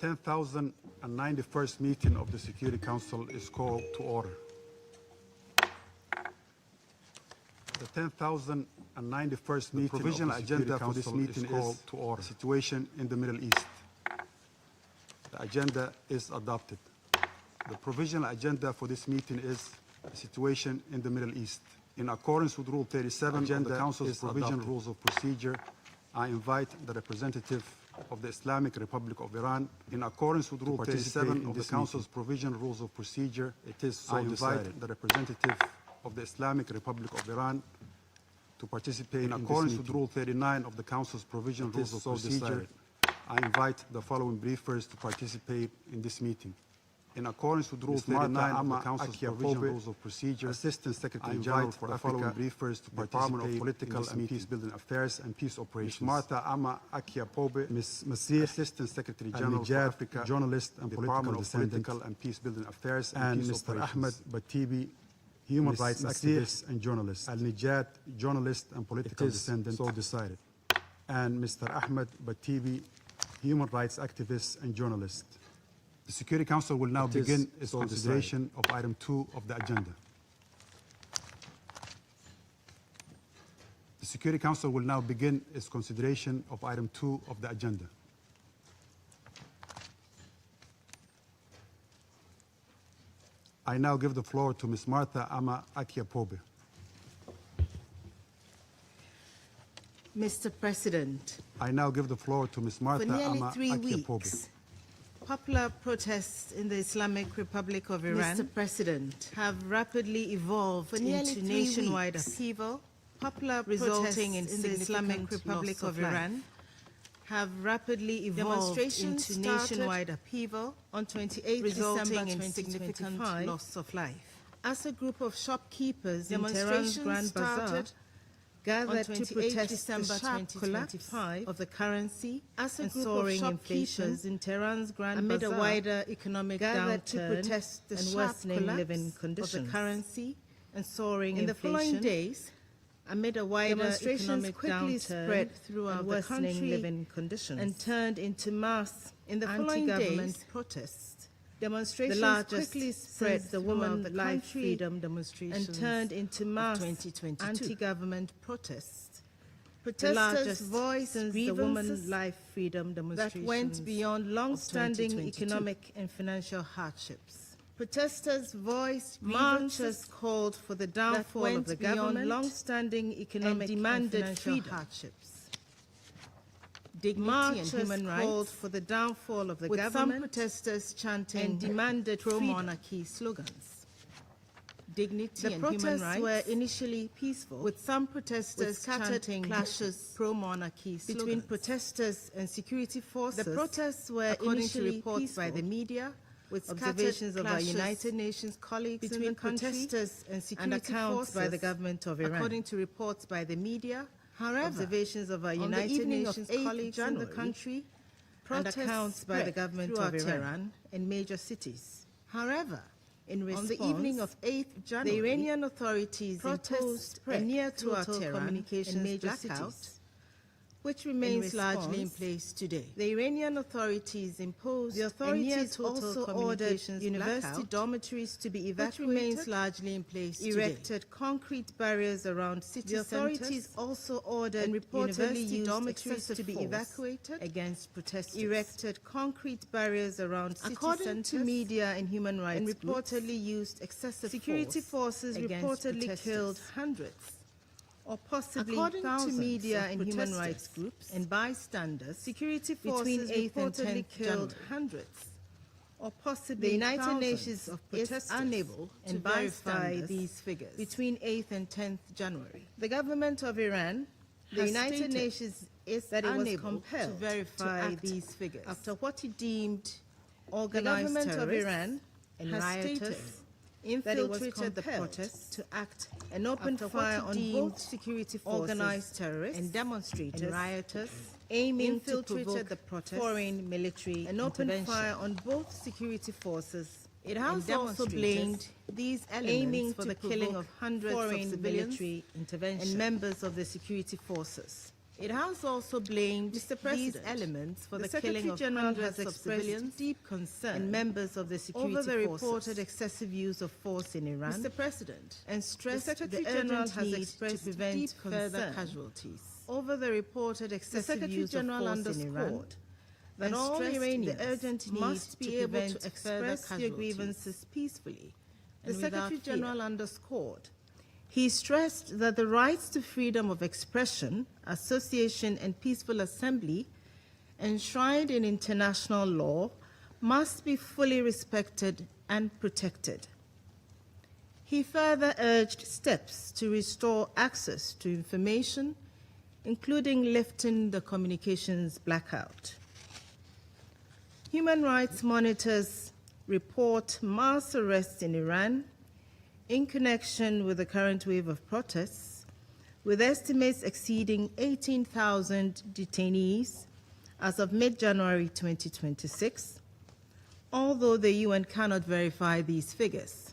10,091st meeting of the Security Council is called to order. The 10,091st meeting provisional agenda for this meeting is called to order. Situation in the Middle East. The agenda is adopted. The provisional agenda for this meeting is the situation in the Middle East. In accordance with Rule 37 of the Council's Provisional Rules of Procedure, I invite the representative of the Islamic Republic of Iran, in accordance with Rule 37 of the Council's Provisional Rules of Procedure, it is so decided the representative of the Islamic Republic of Iran to participate in accordance with Rule 39 of the Council's Provisional Rules of Procedure. I invite the following briefers to participate in this meeting. In accordance with Rule 39 of the Council's Provisional Rules of Procedure, Assistant Secretary General for the following briefers to Department of Political and Peace-Building Affairs and Peace Operations. Ms. Martha Ama Akia-Pobe, Ms. Masih, Assistant Secretary General for Africa, journalist and Department of Political and Peace-Building Affairs and Peace Operations. Mr. Ahmed Batibi, human rights activist and journalist. Al-Nijat, journalist and political descendant. So decided. And Mr. Ahmed Batibi, human rights activist and journalist. The Security Council will now begin its consideration of item 2 of the agenda. The Security Council will now begin its consideration of item 2 of the agenda. I now give the floor to Ms. Martha Ama Akia-Pobe. Mr. President, I now give the floor to Ms. Martha for nearly Ama 3 Akia-Pobe. weeks, popular protests in the Islamic Republic of Iran, Mr. President, have rapidly evolved into nationwide upheaval. Popular resulting in the Islamic Republic of Iran have rapidly evolved into nationwide upheaval on 28 resulting in significant loss of life. As a group of shopkeepers in Tehran's Grand Bazaar gathered to protest December the sharp collapse of the currency as a group of shopkeepers in Tehran's Grand Bazaar amid a wider economic downturn to protest the and worsening living conditions of the currency and soaring inflation. In the following days, amid a wider economic quickly spread throughout the country living conditions and turned into mass anti-government protests. Demonstrations quickly spread the Women's Life Freedom demonstrations and turned into mass anti-government protests. Protesters voiced the Women's Life Freedom demonstrations that went beyond long-standing economic and financial hardships. Protesters voiced marchers called for the downfall of the government, long-standing economic and demanded financial hardships. Dignity and human rights called for the downfall of the government, some protesters chanting and demanded pro-monarchy slogans. Dignity and human rights were initially peaceful, with some protesters chanting clashes pro-monarchy slogans between protesters and security forces. The protests were initially reports by the media, with observations of our United Nations colleagues between protesters and security forces by the government of Iran. According to reports by the media, however, observations of our United Nations colleagues in the country and accounts by the government of Iran in major cities. However, in response, on the evening of 8th January, the Iranian authorities imposed a near-total communications in major cities, which remains largely in place today. The Iranian authorities imposed a near-total communications university dormitories to be evacuated, which remains largely in place erected concrete barriers around city centers. The authorities also ordered and reportedly used dormitories to be evacuated against protesters. Erected concrete barriers around city centers. According to media and human rights and reportedly used excessive security forces reportedly killed hundreds or possibly according thousands to media and human rights groups and bystanders, security forces reportedly killed hundreds or possibly the United Nations is unable to verify these figures between 8th and 10th January. The government of Iran, the United Nations is that it was compelled to verify these figures after what it deemed organized terrorists. The government of Iran and rioters infiltrated the protests to act and open fire on both security forces, organized terrorists and demonstrators and rioters, aiming to provoke the protest, foreign military and open fire on both security forces. It has also blamed these elements for the killing of hundreds of civilians and members of the security forces. It has also blamed these elements for the killing of hundreds of civilians, deep concern and members of the security forces over the reported excessive use of force in Iran. Mr. President, and stressed the Secretary General has expressed to prevent further casualties over the reported excessive use of force in Iran. That all Iranians must be able to express their grievances peacefully. The Secretary General underscored. He stressed that the rights to freedom of expression, association, and peaceful assembly, enshrined in international law, must be fully respected and protected. He further urged steps to restore access to information, including lifting the communications blackout. Human rights monitors report mass arrests in Iran in connection with the current wave of protests, with estimates exceeding 18,000 detainees as of mid-January 2026, although the UN cannot verify these figures.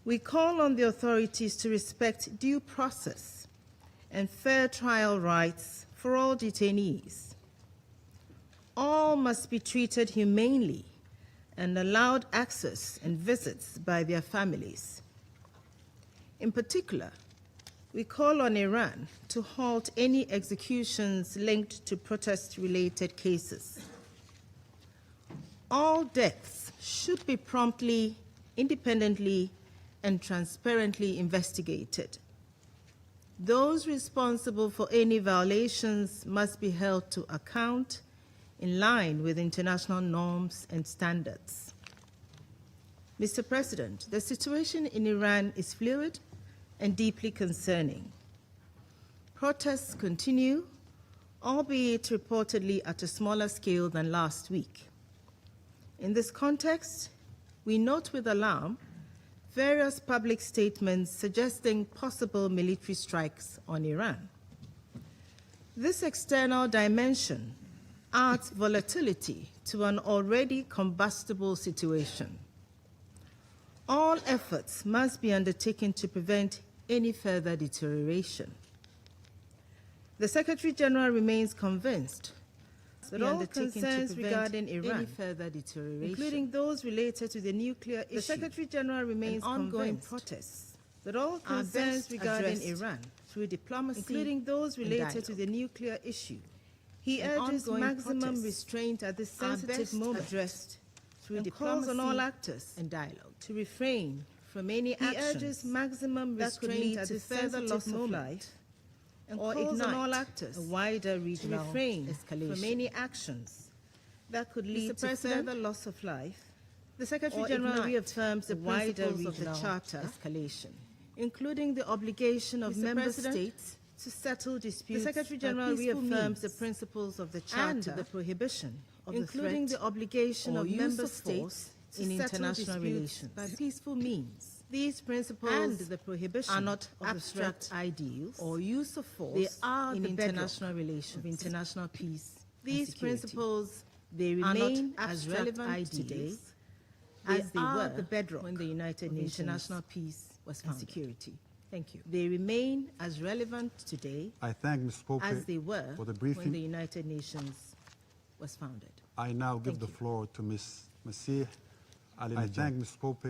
We call on the authorities to respect due process and fair trial rights for all detainees. All must be treated humanely and allowed access and visits by their families. In particular, we call on Iran to halt any executions linked to protest-related cases. All deaths should be promptly, independently, and transparently investigated. Those responsible for any violations must be held to account in line with international norms and standards. Mr. President, the situation in Iran is fluid and deeply concerning. Protests continue, albeit reportedly at a smaller scale than last week. In this context, we note with alarm various public statements suggesting possible military strikes on Iran. This external dimension adds volatility to an already combustible situation. All efforts must be undertaken to prevent any further deterioration. The Secretary General remains convinced that all concerns regarding Iran, any further deterioration, including those related to the nuclear issue, the Secretary General remains ongoing protests, that all concerns regarding Iran through diplomacy, including those related to the nuclear issue, he urges maximum restraint at this sensitive moment, addressed through diplomacy on all actors and dialogue to refrain from any actions. He urges maximum restraint at this further loss of life, and calls on all actors a wider regional escalation from any actions that could lead to further loss of life. The Secretary General reaffirms the principles of the Charter escalation, including the obligation of member states to settle disputes. The Secretary General reaffirms the principles of the Charter and the prohibition of including the obligation of member states in international relations by peaceful means. These principles and the prohibition are not abstract ideals or use of force. They are in international relations, of international peace. These principles remain as relevant today as they were the bedrock when the United Nations international peace was founded. And security. Thank you. They remain as relevant today I thank Ms. Pope as they were for the briefing. When the United Nations was founded. I now give the floor to Ms. Masih Ali. I thank Ms. Pope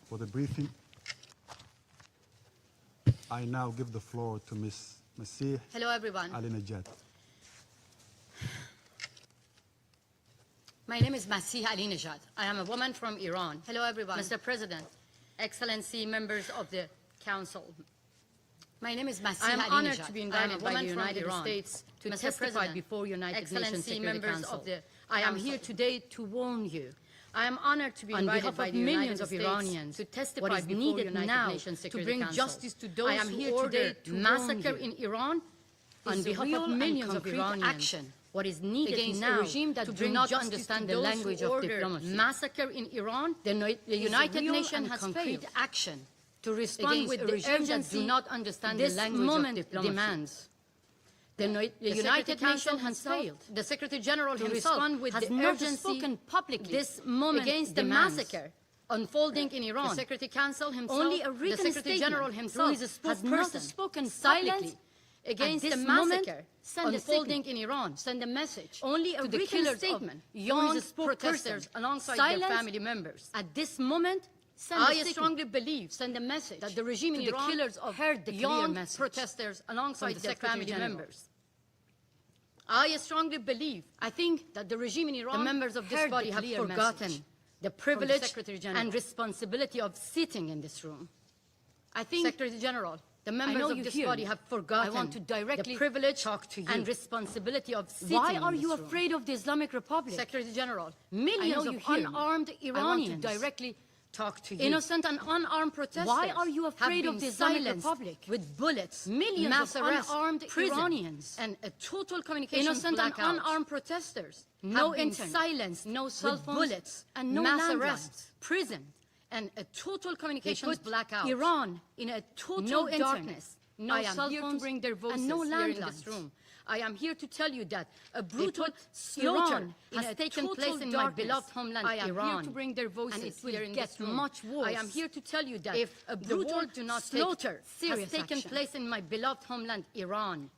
for the briefing. I now give the floor to Ms. Masih Hello, everyone. Ali Najat. My name is Masih Ali Najat. I am a woman from Iran. Hello, everyone. Mr. President, Excellency, members of the Council. My name is Masih Ali Najat. I am honored to be invited by the United States to testify before United Nations Security Council. I am here today to warn you. I am honored to be invited by the millions of Iranians to testify before United Nations Security Council. To bring justice to those who ordered massacre in Iran on behalf of millions of Iranians. What is needed now to bring justice understand the language of diplomacy. Massacre in Iran, the United Nations has failed action to respond with the urgency do not understand the language of diplomacy. Demands. The United Nations has failed. The Secretary General himself has not spoken publicly this moment against the massacre unfolding in Iran. The Secretary Council himself, only a written the Secretary General himself has not spoken silently against the massacre unfolding in Iran. Send a message only to the killers statement, young protesters alongside their family members. At this moment, I strongly believe send a message that the regime in Iran, the killers of the young protesters alongside their family members. I strongly believe, I think that the regime in Iran, the members of this body have forgotten the privilege and responsibility of sitting in this room. I think, Secretary General, the members of this body have forgotten the privilege and responsibility of sitting in this room. Why are you afraid of the Islamic Republic? Secretary General, millions of unarmed Iranians directly talk to you. Innocent and unarmed protesters. Why are you afraid of the Islamic Republic? With bullets, millions of unarmed Iranians, and a total communications blackout. Innocent and unarmed protesters. No internet, silence, no cell phones, bullets, and no mass arrests, prison, and a total communications blackout. Iran in a total darkness. No cell phones, to bring their voices, and no landlines in this room. I am here to tell you that a brutal slaughter has taken place in my beloved homeland, Iran. I am here to bring their voices, and it will get much worse. I am here to tell you that if a brutal slaughter has taken place in my beloved homeland, Iran,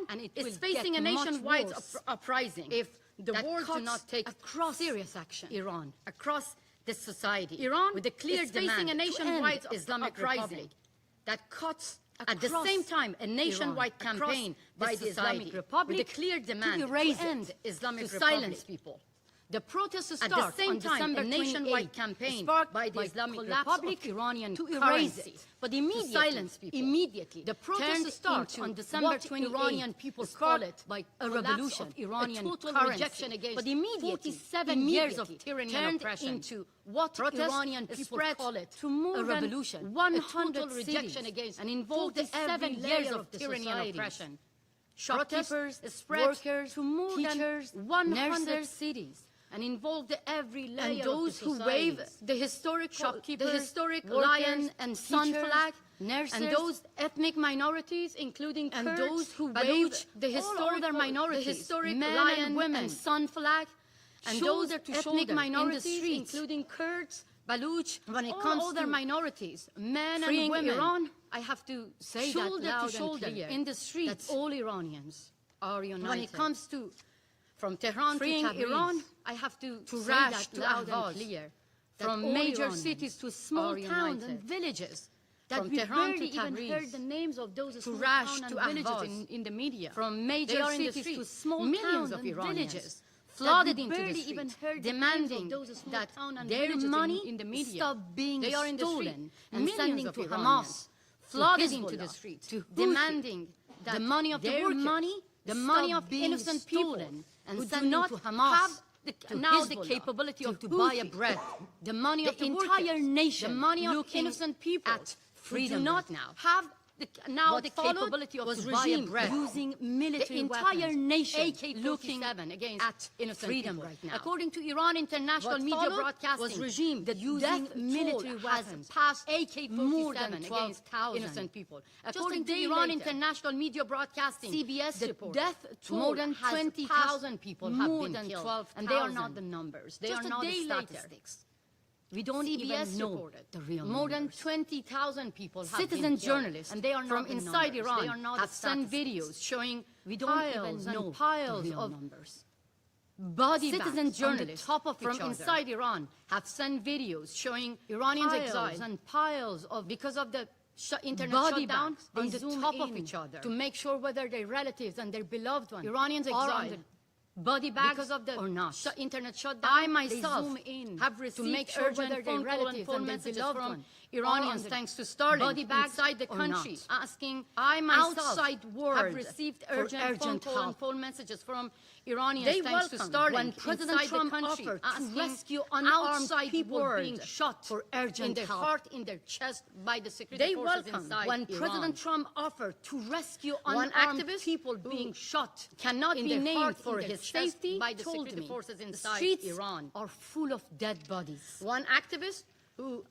and it is facing a nationwide uprising. If the world do not take serious action, Iran, across this society, Iran, with a clear demand facing a nationwide Islamic uprising that cuts at the same time, a nationwide campaign by the Islamic Republic with a clear demand to end Islamic Republic, silence people. The protests start at the same time, a nationwide campaign by the Islamic Republic Iranian to erase it. But immediately, silence people. Immediately, the protests start on December 28th. Iranian people call it by a revolution, Iranian a total rejection against. But immediately, 47 years of tyranny and oppression into what Iranian people call it to more a revolution, 100 rejection against, and involved 7 years of tyranny and oppression. Shopkeepers, workers, to more teachers, 100 cities. And involved every layer and those who wave the historic shopkeepers, the historic lion and sun flag, nurses, and those ethnic minorities, including Kurds, and those who wave the historic other minorities, the historic lion, women, and sun flag, and those ethnic minorities, including Kurds, Baluch, when it comes to other minorities, men and women. Iran, I have to say shoulder that loud to shoulder and clear, in the streets, that all Iranians are united. When it comes to from Tehran freeing to Tabriz, Iran, I have to say that loud and clear. From major Iranians cities to small towns and villages, that from Tehran to Tabriz, even heard the names of those small towns and villages in the media. From major cities to small towns and villages, flooded into the streets, demanding that their money in the media stop being stolen and sending to Hamas, flooded into the streets, demanding that the money of the workers, the money of innocent people, and sending to Hamas now the capability of to buy a bread, the money of the entire nation, the money of innocent people at freedom not now have now the capability of to buy a bread using military weapons. The entire nation looking against innocent freedom people right now. According to Iran international media broadcasting, was regime that using military weapons passed AK-47 against innocent people. According to Iran international media broadcasting, CBS report, death toll more than 20,000 people have been killed, and they are not the numbers. They are not the statistics. We don't even know the real numbers. More than 20,000 people have been killed, journalists, and they are not from inside Iran. They are not have sent videos showing we don't even know piles of numbers. Body citizen journalists top of from inside Iran have sent videos showing Iranians exiled and piles of because of the internet shutdown on the top of each other to make sure whether their relatives and their beloved ones Iranians exiled body bags because of the or not. Internet shutdown. I myself have received to make sure whether their relatives and their beloved one Iranians, thanks to Starlink, body bags inside the country, asking I myself outside world have received urgent phone call and phone messages from Iranians, they thanks to Starlink, when President Trump offered to rescue unarmed people being shot for urgent in their heart, in their chest by the security forces inside when Iran. President Trump offered to rescue unarmed people being shot cannot be named for his safety by the security forces inside Iran are full of dead bodies. One activist who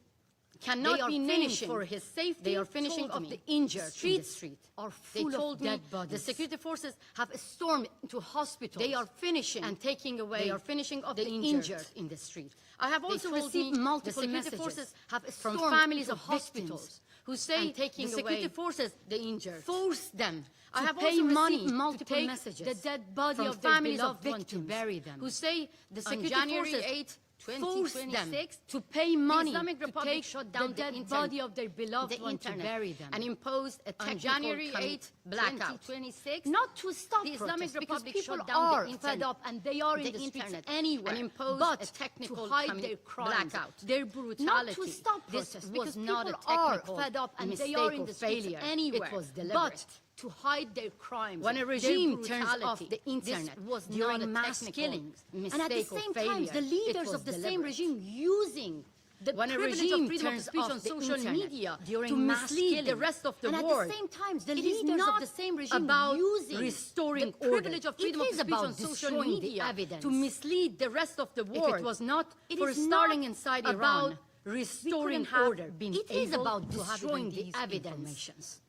cannot be named for his safety. They are finishing off the injured in the street. Are full of dead bodies. The security forces have stormed into hospitals. They are finishing and taking away. They are finishing off the injured in the street. I have also received multiple messages forces have from stormed families into of hospitals victims who say taking the security away forces the injured. force them. I To have pay also money received to multiple take messages the dead body from of their families of beloved one victims to bury them. who say the On security January forces 8, force them 2026, to pay money Islamic to Republic take shut down the the dead internet- body of their beloved the one internet to bury them and imposed a On technical January 8, blackout. 2026, Not to stop the Islamic protests, because Republic people shut down are the fed internet, up and they are in the the streets internet, anywhere and imposed but a technical to hide their crimes, blackout. their brutality. Not to stop This protests, was because not a people are technical fed up and they mistake are in or the streets failure. anywhere. It was deliberate. But to hide their crimes, When a their regime turns brutality, off the internet this was during not a mass technical killings, and at the mistake or same time, failure, the it leaders was of the same deliberate. regime using the When a privilege regime of freedom of turns speech off on the social internet media during to mass mislead the killings, rest of the and world. at the same time, the it is leaders not of the same regime about using restoring the privilege order. of freedom It of is speech about on social destroying the media evidence. to mislead the rest of the world. If it was not It for is starting not inside about Iran, restoring we couldn't have order, being it is able about to have destroying even the these evidence. informations.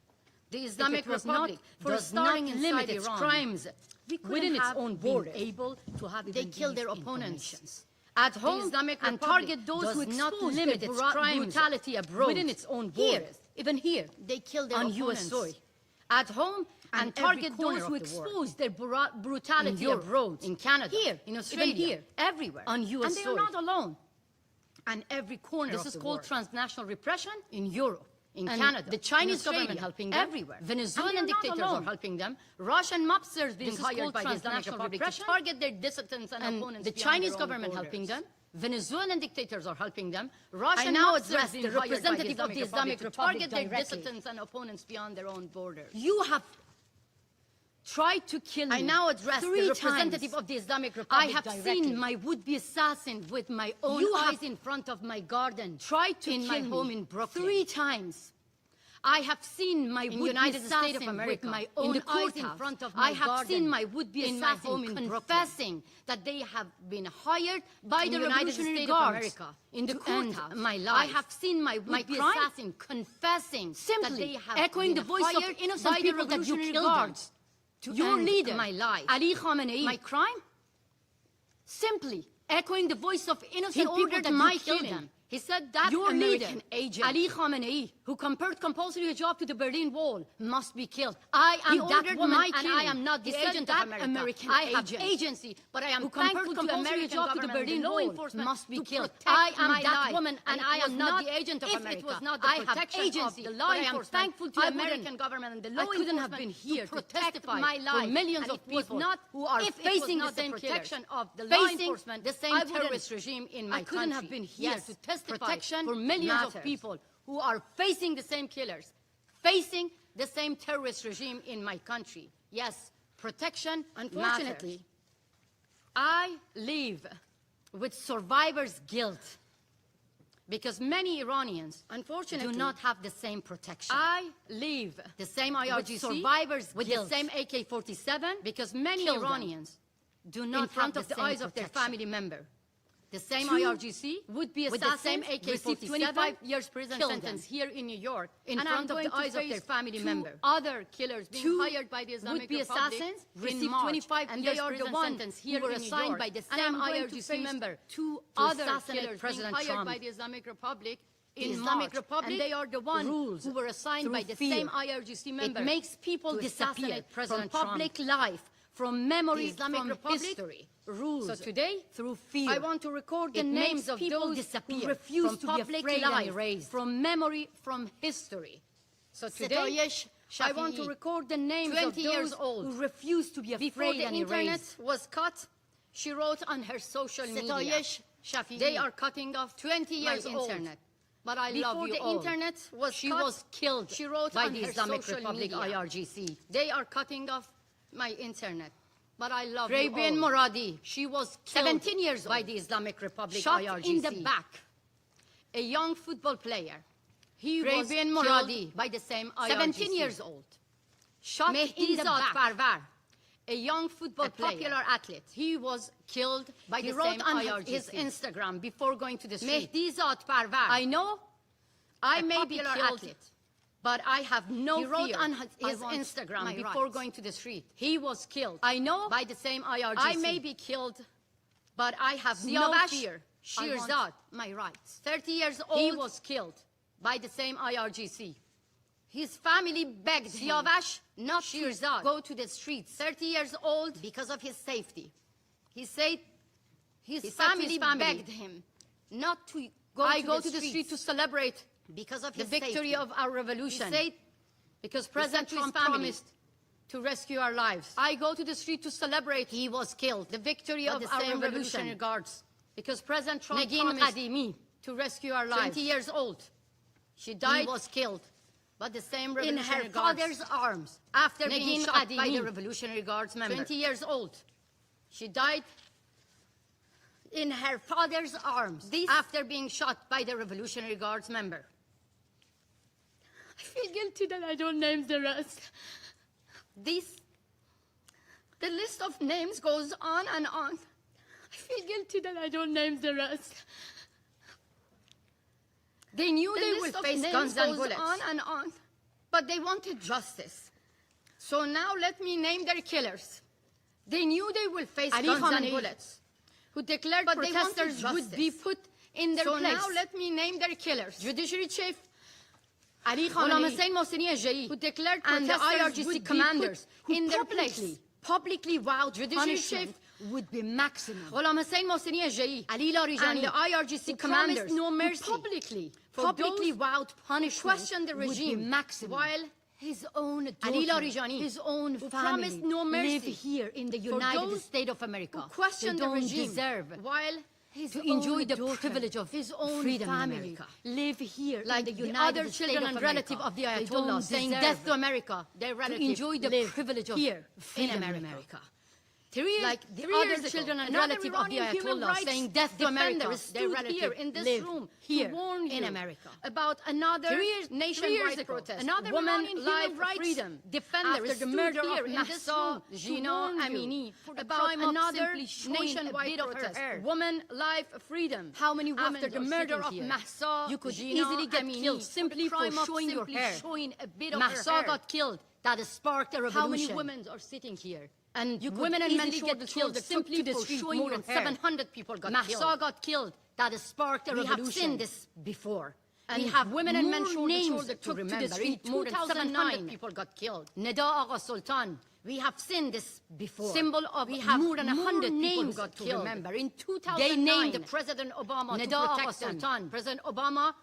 The Islamic was Republic not for does starting not inside limit its Iran, crimes we couldn't within its have own been borders. able to have They even kill these their opponents informations. at The home Islamic and Republic target those does who not expose limit their its crimes brutality abroad. within its own Here, borders. Even here, they kill their on opponents US soil, at home, and and target every those corner who of the world. expose their brutality In Europe, abroad. in Canada, here, in Australia, even here, everywhere, on US and they soil. are not alone. and every corner This of is the called world. transnational repression In Europe, in and Canada, the Chinese in Australia, government helping them, everywhere. Venezuelan And they're not dictators are alone. helping them, Russian mobsters being This is hired called by the Islamic transnational Republic repression, to target their dissidents and opponents the beyond Chinese their own government borders. helping them. Venezuelan dictators are helping them. Russian I now mobsters address being the hired by representative of the Islamic to Republic target their directly. dissidents and opponents beyond their own borders. You have tried to kill me. I now address three the representative times. of the Islamic I Republic have directly. seen my would-be assassin with my own You eyes have in front of my garden. tried to in kill my me home in Brooklyn 3 times. I have seen my In would-be United States of assassin America, with my in own the eyes in courthouse. front of my I have garden. seen my would-be in my assassin home in Brooklyn. confessing that they have been hired by In the the United Revolutionary States of Guards America, in the to end courthouse. my I life. have seen my my would-be crime assassin confessing simply that they have echoing been the voice of hired innocent by the people that you Revolutionary killed Guards them. to Your end leader, my life. Ali Khamenei, My crime? simply echoing the voice of innocent He people ordered that my you killed killing. them. He said that Your American leader, agent, Ali Khamenei, who compared compulsory hijab to the Berlin Wall, must be killed. I am He that ordered woman my and killing. I am not the He said agent that of America. American I have agent agency, but I am who compared thankful to compulsory American hijab to the government, Berlin law Wall enforcement must be to killed. protect I am my that life. woman and If I it am was not not- the agent of if it America. was not the I have protection of agency, the law but I am enforcement, thankful to I American wouldn't- government and the I law couldn't enforcement have been to here to protect testify my for life millions and of it was people not who are if it was facing not the same protection killers, of the law facing enforcement, the same I terrorist terrorist regime in my I couldn't have country. been here Yes, to testify protection for millions of matters. people who are facing the same killers, facing the same terrorist regime in my country. Yes, protection Unfortunately, matters. I live with survivor's guilt because many Iranians, Unfortunately, do not have the same protection. I live the same with IRGC, survivor's with guilt the same AK-47, because many Kill them. Iranians do not in front have of the same eyes of their protection. family member. The same Two IRGC would-be with the same assassins received AK-47 25 years prison kill sentence them. here in New York in and front I'm of the going to eyes of their face family two member. other killers being Two hired by the Islamic would-be Republic assassins in received March, 25 and years they are the prison ones sentence who here were in New assigned York. by the And same I'm going to IRGC face member two to other assassinate killers President being hired Trump. by the Islamic Republic The in Islamic March. Republic And they are the ones rules who were assigned through by the fear. same IRGC member. It makes people to disappear assassinate from President public Trump. life, from memory, The Islamic from Republic history. Rules So today, through fear. I want to record the It names makes of people those disappear who refuse from to be public afraid life, and erased. from memory, from history. So today, Setayesh I want to Shafi'i, record the names 20 of those years old, who refuse to be Before afraid the and internet erased. was cut, she wrote on her social media, Setayesh Shafi'i, they are cutting off 20 years my old. internet. But I Before love you the all. internet was She cut, was killed she wrote by on the her Islamic social Republic media. IRGC. They are cutting off my internet. But I love Rabian you all. Moradi, she was killed 17 years by old, the Islamic Republic shot IRGC. in the back. A young football player. He was Rabian killed Moradi, by the same IRGC. 17 years old. Shot in the back. Parvar, A young football a player. popular athlete. He was killed by He the wrote same on IRGC. his Instagram before going to the street. Mehdizat Parvar. I know I a may be popular killed, athlete. but I have no He wrote fear. on His I want Instagram my before rights. going to the street. He was killed. I know by the same IRGC. I may be killed, but I have no Siavash, fear. I Shirzad, want my rights. 30 years old, he was killed by the same IRGC. His family begged him Siavash not to Shirzad, go to the streets 30 years old, because of his safety. he said his He said to family his family, begged him. Not to go I to go the to the street streets to celebrate because of the his victory safety. of our revolution. He said, because said President to his Trump family, promised to rescue our lives. I go to the street to celebrate he was killed. the victory But of the our same Revolutionary revolution. Guards. Because President Trump Negin promised Qadimi, to rescue our lives. 20 years old. She He died was killed by the same in Revolutionary her Guards. father's arms After being Negin shot by Qadimi, the Revolutionary Guards member. 20 years old. She died In her father's arms. after being shot by the Revolutionary Guards member. I feel guilty that I don't name the rest. The list of names goes on and on. I feel guilty that I don't name the rest. They knew The they list would of face names guns and goes bullets. on and on. But they wanted justice. So now let me name their killers. They knew they will face Ali guns and Khamenei, bullets, who declared but they wanted protesters would be justice. put in their So place. now Let me name their killers. Judiciary Chief Ali Ghulam Khamenei, Hussein Mohseni Ejei, who declared and the protesters would IRGC be commanders put in in their publicly place. vowed Judiciary punishment would be maximum. Ghulam Hussein Mohseni Ejei Ali Larijani, and the IRGC who commanders promised no who mercy, publicly publicly vowed punishment questioned the would be regime, maximum. while His own daughter, Ali Larijani, his own who family, promised no mercy live here in the for United those States of America. who questioned They the don't regime, deserve while his to own enjoy the daughter, privilege of his own freedom in family, America. live here Like in the the United other States children of and America. relatives of the They Ayatollah don't saying deserve death to America, their to relatives enjoy the live privilege of here freedom in in America. Like the Three other years ago, children and another relatives of the Iranian human Ayatollah rights saying death to America, defender their stood relatives here in this live room here to warn you in America. about another 3 years nationwide ago, protest. another Woman Iranian human life rights freedom defender after the stood murder here of in this Mahsa room to Jina warn you Amini for the about crime of another simply showing a nationwide bit of her protest. hair. Woman life freedom. How many women after the are murder sitting of here? Mahsa You could Jina easily get Amini killed simply for for the crime of showing your simply hair. showing a bit of Mahsa her hair. got killed. That sparked a revolution. How many women are sitting here? And You women could and men easily get get killed killed simply simply for for showing more your than hair. 700 people got Mahsa killed. got killed. That sparked a We revolution. have seen this before. And we have women and men more shoulder to names shoulder to took to the remember. street. More than 700 2009, people got killed. Nida Agha Sultan. We have seen this before. Symbol of we have more than 100 people who names got to killed. remember. In 2009, They named the President Obama Nida to Agha protect them. Sultan. President Obama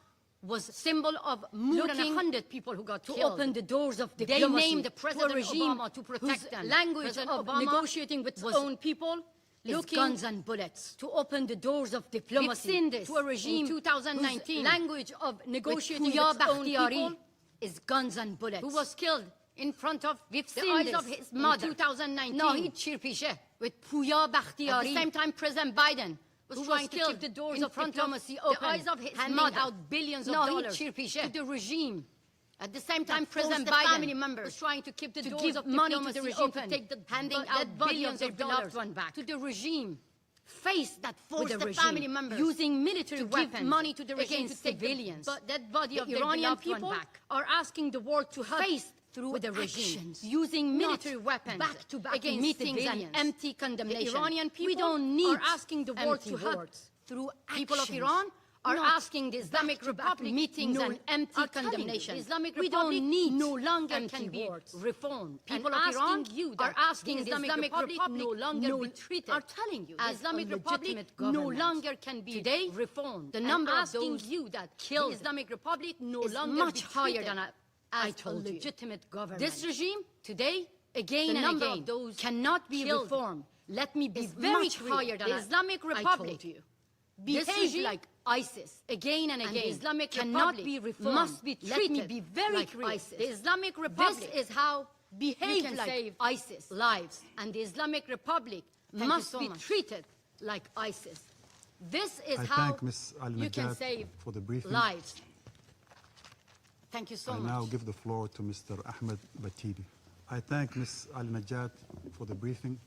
was symbol of more than Looking 100 people who got to killed. open the doors of They diplomacy named the President to a regime Obama to protect whose them. language President of Obama negotiating with was its own people is looking guns and bullets. To open the doors of diplomacy seen this to a regime in 2019 whose language of negotiating with Puya its own Bakhtiyari people is guns and bullets. who was killed in front of the seen eyes this of his in mother 2019 Nahid Shirpishe. with Puya At the Bakhtiyari, same time, President Biden was who trying was to killed keep the doors in of front of diplomacy the open, eyes of his handing mother, out billions of Nahid dollars Shirpishe, to the regime. At the same that time, forced President the Biden family members was trying to keep the to doors give of money to diplomacy the regime open, to take the handing dead out body billions of of their dollars beloved one back to the regime. face that forced the the regime, family members using military to give weapons money to the regime against to take civilians. the dead body of The their Iranian beloved one people back. are asking the world to help Face through with the regime, actions, using not military weapons back-to-back against meetings and civilians. empty condemnation. The Iranian people We don't need are asking the world empty to help words. through People of actions. Iran are not asking the Islamic back-to-back Republic meetings no, and empty are telling you, condemnation. the Islamic We Republic don't need no longer empty can be words. reformed. People And of Iran asking you are that asking the the Islamic Republic no longer be treated are telling you, the as Islamic a Republic legitimate no government. longer can be Today, reformed. The And number of asking those you that killed the Islamic Republic no is longer much be higher treated than as I told a you. legitimate government. This regime today, again the and number again, of those cannot be killed reformed. Let me be is very much clear. higher than The Islamic I Republic told you. behave This regime, like ISIS again and and again, the Islamic cannot Republic be reformed. must be Let me treated be very like clear. ISIS. The Islamic Republic This is how behave can like save ISIS lives. and the Islamic Republic Must must be be treated like ISIS. This is I how thank Ms. you can Al-Najjad save for the briefing. lives. Thank you so I much. now give the floor to Mr. Ahmed Batibi. I thank Ms. Al-Najjad for the briefing.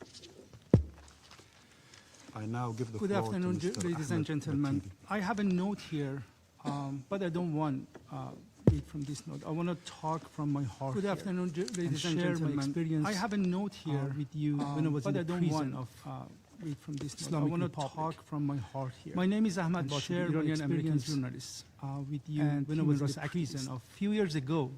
I now give the Good floor afternoon, to Mr. ladies Ahmed and gentlemen. Batibi. I have a note here But I don't want read from this note. I want to talk from my heart. Good afternoon, ladies and gentlemen. My experience. I have a note here with you when I was in the prison of read from this note. I want to talk from my heart here. My name is Ahmad Bashir, Iranian-American journalist. With you and when I was in the prison a few years ago,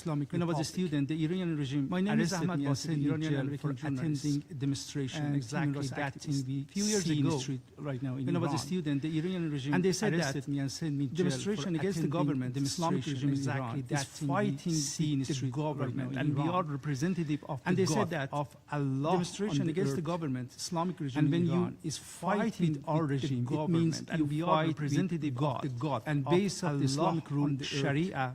when I was a student, the Iranian regime arrested me and sent me in jail for attending a demonstration exactly that thing we few years ago right now in when Iran. I was a student, the Iranian regime and they said arrested me and sent me in jail demonstration against the government, the Islamic regime exactly that fighting the government, and we are representative of and they said that of Allah demonstration against the government, Islamic regime and when you is fighting our regime, it means and we are representative of the God and based of the Islamic rule, Sharia,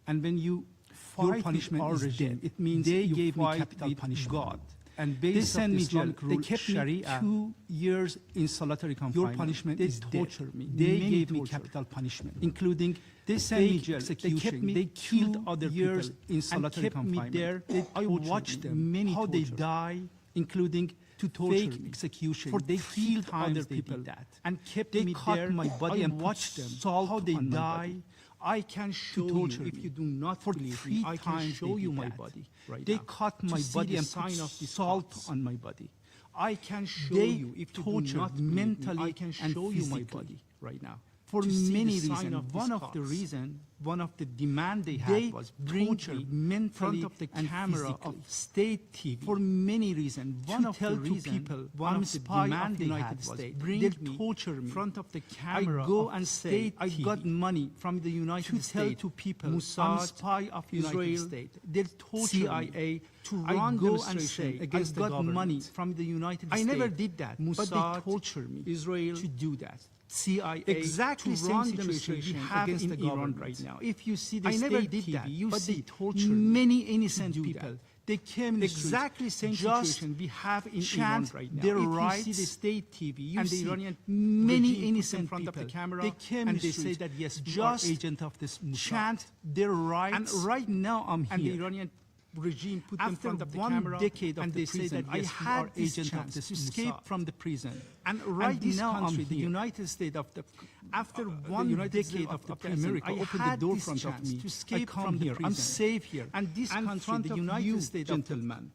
and when you fight punishment our regime, it means they gave me capital punishment. God. And based they sent me jail. They kept Sharia, me 2 years in solitary confinement. Your punishment is torture me. They gave me capital punishment, including they sent me jail. They kept me. They killed other years in solitary confinement. Me there. I watched them how they die, including to torture me. Execution. For they killed other people that and kept me there. My body and watched them how they die. I can show you if you do not for believe me. I can show you my body. Right they cut my body and put salt on my body. I can show you if you do not mentally. I can show you my body right now. For many reasons. One of the demand they had was torture mentally of the camera of state TV. For many reasons. One of the reasons, one of the demand they had was bring me torture me in front of the camera. I go and say I got money from the United States to people. I'm spy of United States. They torture CIA to run demonstration against the government. I got money from the United States. I never did that, but they torture me. Israel to do that. CIA exactly to run demonstration we have against in Iran right now. If you see the state TV, you see torture many innocent people. They came in exactly same situation we have in Iran right now. Their rights, you see the state TV, you and the Iranian many innocent in front people. Of the camera, they came and they say that yes, just agent of this chant their rights. And right now I'm here. And the Iranian regime put them in front of the camera decade of and the they prison. Say that yes, I had agent of this to escape from the prison. And right and now country, the United States of the after one decade of the prison, I opened the door in front of me to escape from here. I'm safe here. And this country, the United States, gentlemen,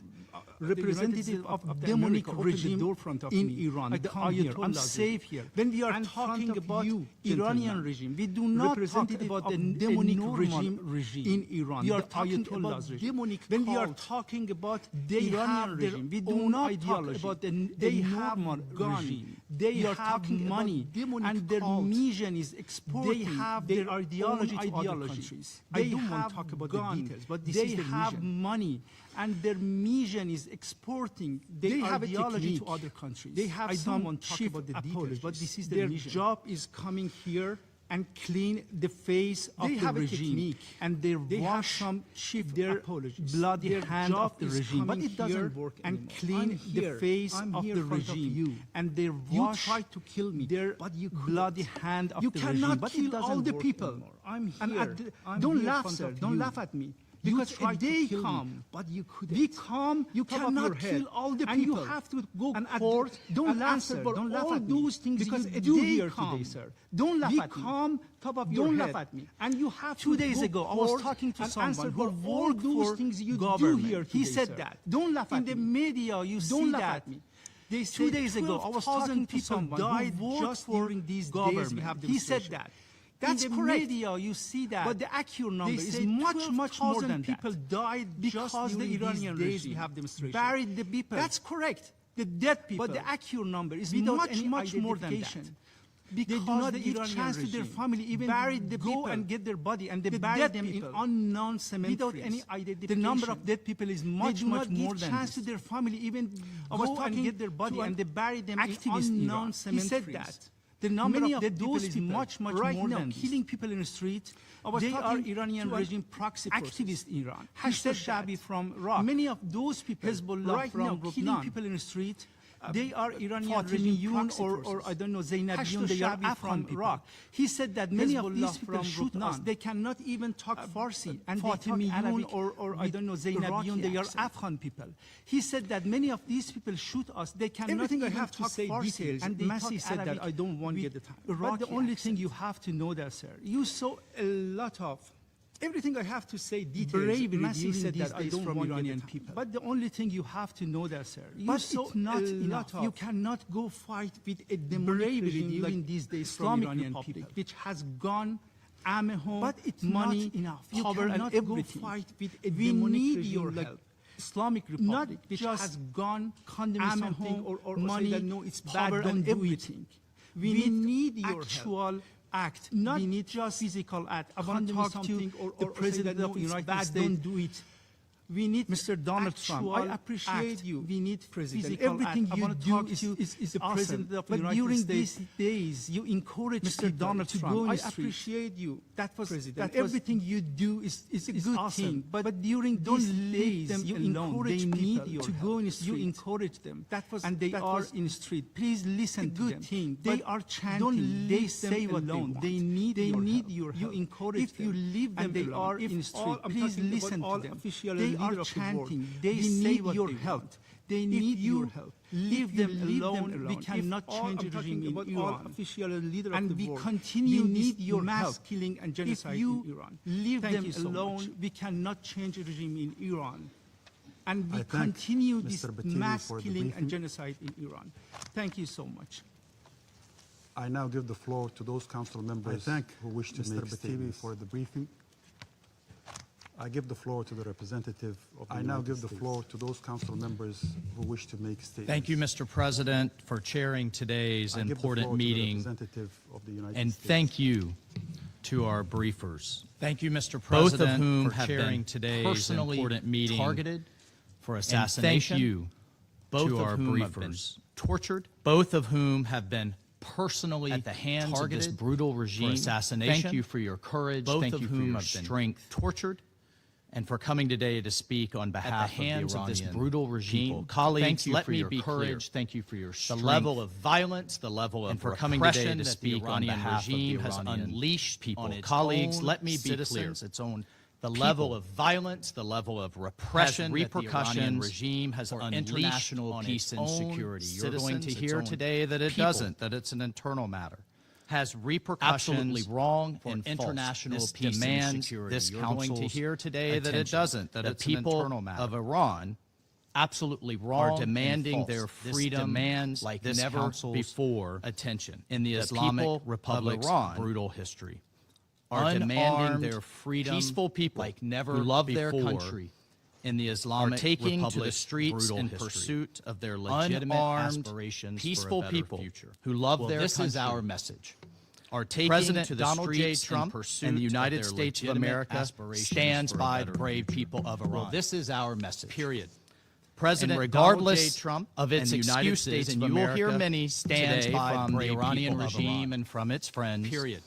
representative of demonic regime in Iran. The Ayatollah, I'm safe here. When we are talking about Iranian regime, we do not talk about the demonic regime in Iran. We are talking about demonic. When we are talking about the Iranian regime, we do not talk about the normal regime. They have money, and their mission is exporting. They have their ideology to other countries. I don't want to talk about the details, but this is the mission. They have money, and their mission is exporting their ideology to other countries. They have some chief about the details, but this is their mission. Job is coming here and clean the face of the regime, and they wash some shift their bloody hand of the regime, but it doesn't work and clean the face of the regime, and they wash to kill me their bloody hand of the regime. You cannot kill all the people. I'm here. Don't laugh, sir. Don't laugh at me. Because they come, but you couldn't. We come, you cannot kill all the people. And you have to go and court. Don't laugh about all those things because you do here today, sir. Don't laugh at me. We come top of your head. Don't laugh at me. And you have 2 days ago, I was talking to someone who all those things you do here today, he said that. Don't laugh at me. In the media, you see that. They 2 days ago, I was talking to someone who just during these days we have demonstration. He said that. That's correct. Media, you see that. But the accurate number is much more than that. People died because the Iranian regime have demonstration. Buried the people. That's correct. The dead people. But the accurate number is much more than that. Because they do not give chance to their family even buried the people and get their body, and they bury them in unknown cemeteries without any identification. The number of dead people is much more than this. They do not give chance to their family even go and get their body, and they bury them in unknown cemeteries. He said that. The number of dead people is much more than killing people in the street. They are Iranian regime proxy activists in Iran. Hashtag Shabi from Iraq. Many of those people, Hezbollah right from now, killing people in the street. they are Iranian regime or I don't know, Zainabiyun, they are Afghan people. He said that many of these people shoot us. They cannot even talk Farsi. And they talk Arabic or I don't know, Zainabiyun, they are Afghan people. He said that many of these people shoot us. They cannot even talk Farsi. And Masih said that I don't want to get the time. But the only thing you have to know that, sir, you saw a lot of everything I have to say details. Masih said that I don't want Iranian people. But the only thing you have to know that, sir, you saw not enough. You cannot go fight with a democratic regime like these days Islamic Republic, which has gone army home, but it's money, enough. Power, and everything. Go fight with a we need your help. Islamic Republic, which has gone condemn something or money, say that no, it's power and everything. We need your actual act, not we need just physical act. I want to talk to the President of the United States. Don't do it. We need Mr. Donald Trump. I appreciate you. We need President. Everything you do is the President of the United States. But during these days, you encourage Mr. Donald Trump to go in the street. I appreciate you. That was President. Everything you do is a good thing. But during these days, you encourage people to go in the street. You encourage them. And they are in the street. Please listen to them. They are chanting. They say what alone. They need your help. You encourage them. If you leave them, they are in the street. Please listen to them. They are chanting. They say your help. They need your help. Leave them alone. We cannot change the regime in Iran. And we continue need your mass killing and genocide in Iran. Leave them alone. We cannot change the regime in Iran. And we continue this mass killing and genocide in Iran. Thank you so much. I now give the floor to those council members who wish to make statements for the briefing. I give the floor to the representative of the United States. The floor to those council members who wish to make statements. Thank you, Mr. President, for chairing today's important meeting. And thank you to our briefers. Thank you, Mr. President, both of whom have chairing today's important meeting targeted for assassination. And thank you to our briefers, tortured, both of whom have been personally at the hands of this brutal regime for assassination. Thank you for your courage. Both of whom have been strength, tortured, and for coming today to speak on behalf of the hands of this brutal regime. Colleagues, let me be clear. Thank you for your strength. The level of violence, the level of repression that the Iranian regime has unleashed people. Colleagues, let me be clear. Its own the level of violence, the level of repression, repercussions regime has unleashed international peace and security. You're going to hear today that it doesn't, that it's an internal matter. Has repercussions absolutely wrong for and international false. Peace demands and security. This council to hear today that it doesn't, that it's an internal matter. Of Iran absolutely wrong are demanding their freedom demands like this never before attention in the Islamic Republic of Iran brutal history. Are demanding their freedom peaceful people like never who love their country in the Islamic taking Republic to the streets in pursuit of their legitimate aspirations peaceful for a better people future. Who love their this country. Is our message. Are taking President to the Donald J. Trump and the United States of America stands by the brave people of Iran. Well, this is our message. Period. President regardless Trump of its excuses, and you will hear many stands by the Iranian regime and from its friends. Period.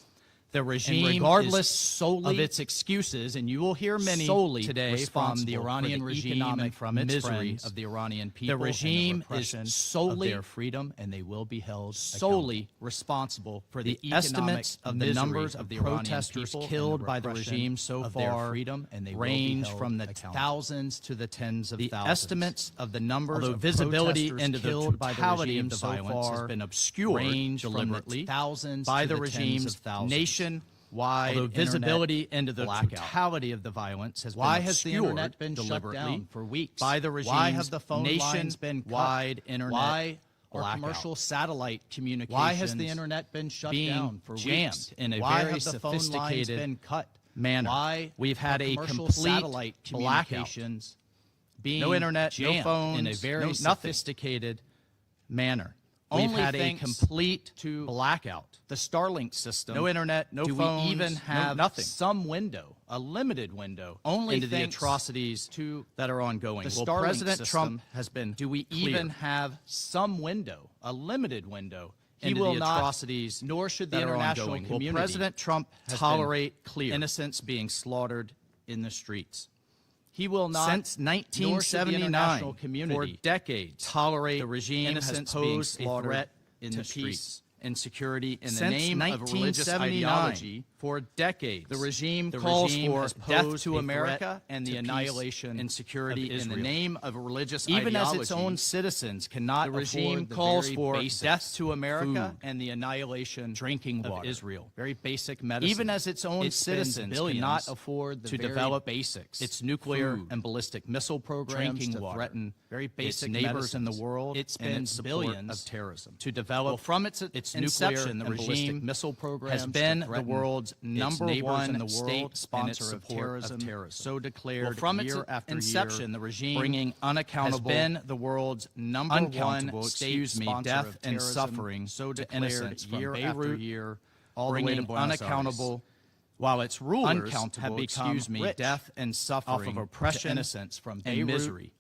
The regime, regardless solely of its excuses, and you will hear many solely today from the Iranian regime and from its friends of the Iranian people. The regime is solely of their freedom, and they will be held solely responsible for the estimates of the numbers of the protesters killed by the regime so far. Freedom, and they range from the thousands to the tens of thousands. The estimates of the numbers of visibility into the totality of the violence has been obscured deliberately thousands by the regime's nation. Wide visibility into the totality of the violence has been obscured been deliberately for weeks by the regime. Why have the phone lines been wide internet? Why or commercial satellite communications? Why has the internet been shut down for weeks? In a very sophisticated been cut manner. Why we've had a complete satellite communications being no internet, no phones, in a very sophisticated manner. We've had a complete blackout. The Starlink system, no internet, no phones, we even have nothing. Some window, a limited window, only into the atrocities that are ongoing. The President Trump has been. Do we even have some window, a limited window? He will the atrocities, not, nor should the international community. Will President Trump tolerate innocents being slaughtered in the streets? He will not, since 1979, for decades, tolerate the regime has posed a threat to peace and security in the name of religious ideology. For decades, the regime calls for death to America and the annihilation and security in the name of religious ideology. Even as its own citizens cannot afford the regime calls for death to America and the annihilation drinking water of Israel. Very basic medicine. Even as its own citizens cannot afford to develop basics, its nuclear and ballistic missile programs to threaten very basic neighbors in the world. It spends billions of terrorism to develop. From its inception, the regime missile program has been the world's number one in the world sponsor of terrorism. So declared from its inception, the regime bringing unaccountable has been the world's number one state sponsor death and suffering. So declared year after year, all the way to unaccountable. While its rulers have become death and suffering off of oppression, innocence from and misery,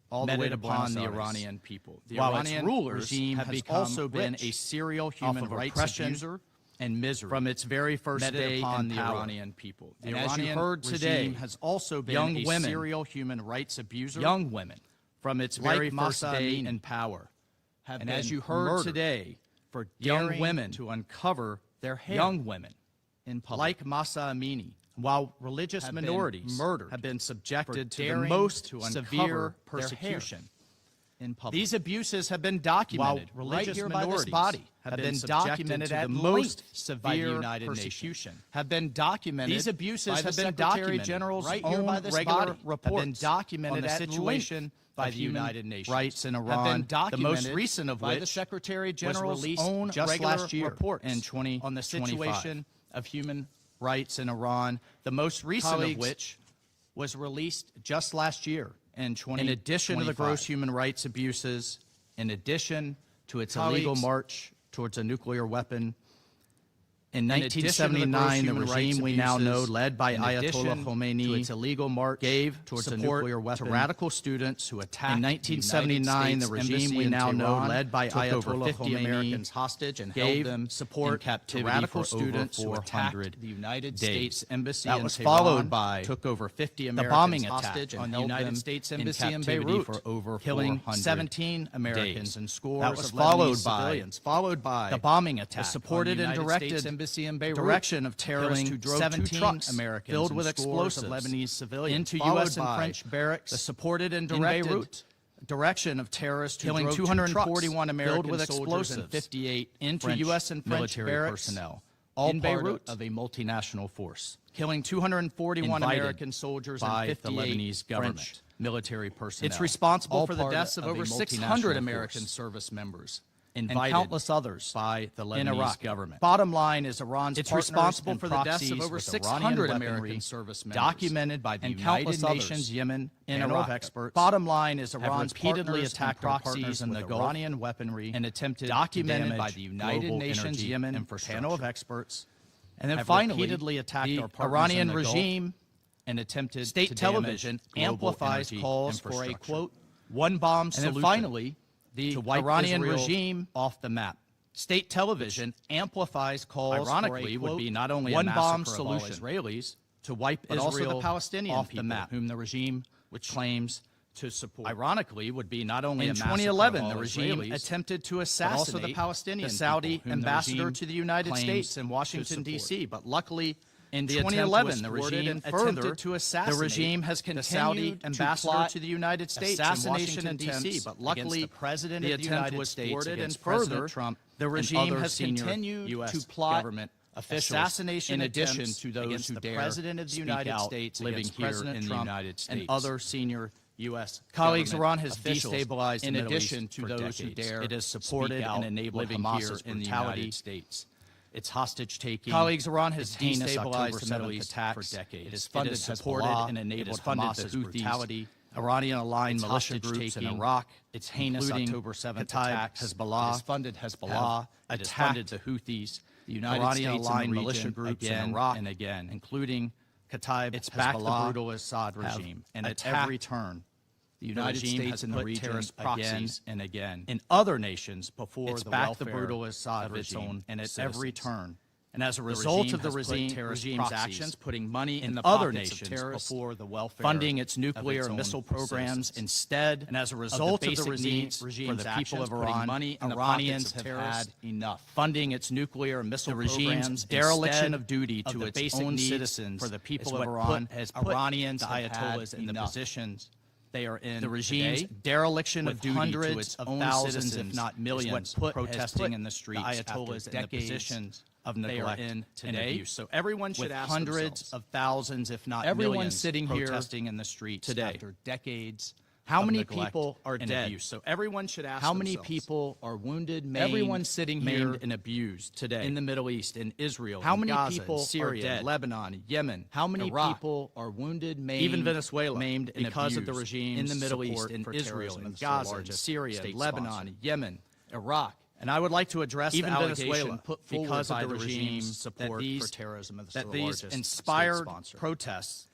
all the way upon the Iranian people. The Iranian rulers have also been a serial human rights abuser and misery from its very first day on the Iranian people. The Iranian regime has also been a serial human rights abuser. Young women from its very first day in power. And as you heard today, for young women to uncover their hair. Young women in public. Like Mahsa Amini. While religious minorities have been subjected to the most severe persecution in public. These abuses have been documented. While religious minorities have been documented at the most severe persecution. Have been documented. These abuses have been documented. General's right here by this body reports have been documented on the situation by the United Nations. Rights in Iran. Have been documented. The most recent of which the Secretary General's own just last year report in 2025 on the situation of human rights in Iran, the most recent of which was released just last year in 2025. In addition to the gross human rights abuses, in addition to its illegal march towards a nuclear weapon, in 1979, the regime we now know, led by Ayatollah Khomeini, to its illegal march gave towards a nuclear weapon to radical students who attacked. In 1979, the regime we now know, led by Ayatollah Khomeini, Americans hostage and held them support in captivity to radical students who attacked the United States Embassy. That was followed by took over 50 Americans bombing hostage on the United States Embassy in Beirut for over killing 17 Americans and scores. That was followed by civilians. Followed by the bombing attack supported and directed Embassy in Beirut, direction of terrorists who drove 17 trucks Americans filled with explosives of Lebanese civilians into U.S. and French barracks, the supported and directed in Beirut, direction of terrorists who drove 241 American filled with explosives and 58 into U.S. and French barracks, personnel, all in Beirut of a multinational force, killing 241 American soldiers and 58 the Lebanese government. French military personnel. It's responsible for the deaths of over 600 American service members. And countless others by the Lebanese government. Bottom line is Iran's responsible for the deaths of over 600 American service members, documented by the United Nations, Yemen, and Iraq experts. Bottom line is Iran's repeatedly attacked our partners in the Iranian weaponry and attempted documented by the United Nations, Yemen, and panel of experts. And then finally, repeatedly attacked our Iranian regime and attempted state television amplifies calls for a quote one bomb solution. And then finally, the Iranian regime off the map. State television amplifies calls ironically for a, would be not only one bomb solution of all Israelis to wipe but Israel also the Palestinian off the map, whom the regime which claims to support. Ironically, would be not only in 2011 the regime Israelis, attempted to assassinate also the Palestinian the Saudi ambassador to the United States in Washington D.C. But luckily, in 2011, the regime attempted to assassinate the regime has continued the Saudi ambassador to the United States assassination in D.C. But luckily, the president of the United States and further Trump, the regime has continued to plot government officials assassination in addition to those who dare president of the United States living here in the United States and other senior U.S. colleagues. Iran has destabilized in addition to those who dare. It has supported and enabled Hamas's in the United States. Its hostage-taking. Colleagues, Iran has destabilized the Middle East for decades. It has funded, supported, and enabled Hamas's brutality. Iranian-aligned militia groups in Iraq. Its heinous October 7th attacks. Hezbollah. It has funded Hezbollah. It has funded the Houthis. The United States-aligned militia groups in Iraq and again, including Kataib. It's backed the brutal Assad regime, and at every turn, the United States has put terrorist proxies and again in other nations before the welfare the brutal Assad regime, and at every turn. And as a result of the regime's actions, putting money in the other nations before the welfare, funding its nuclear and missile programs instead, and as a result of the regime's people of Iran, money Iranians have had enough. Funding its nuclear and missile programs, dereliction of duty to its own citizens for the people of Iran has put Iranians, the Ayatollahs, in the positions they are in. The regime's dereliction of duty to its own citizens, if not millions, protesting in the streets, the Ayatollahs in the positions of neglect and abuse. So everyone should ask hundreds of thousands, if not millions, sitting here protesting in the streets today after decades. How many people are dead? So everyone should ask how many people are wounded, maimed, everyone sitting here and abused today in the Middle East, in Israel, how many people Syria, are dead? Lebanon, Yemen, how many people are wounded, maimed, even Venezuela, maimed and because abused of the regime in the Middle East, in Israel, in Gaza, Syria, Lebanon, Yemen, Iraq. And I would like to address even the Venezuela put because of the regime's support for terrorism that these inspired protests.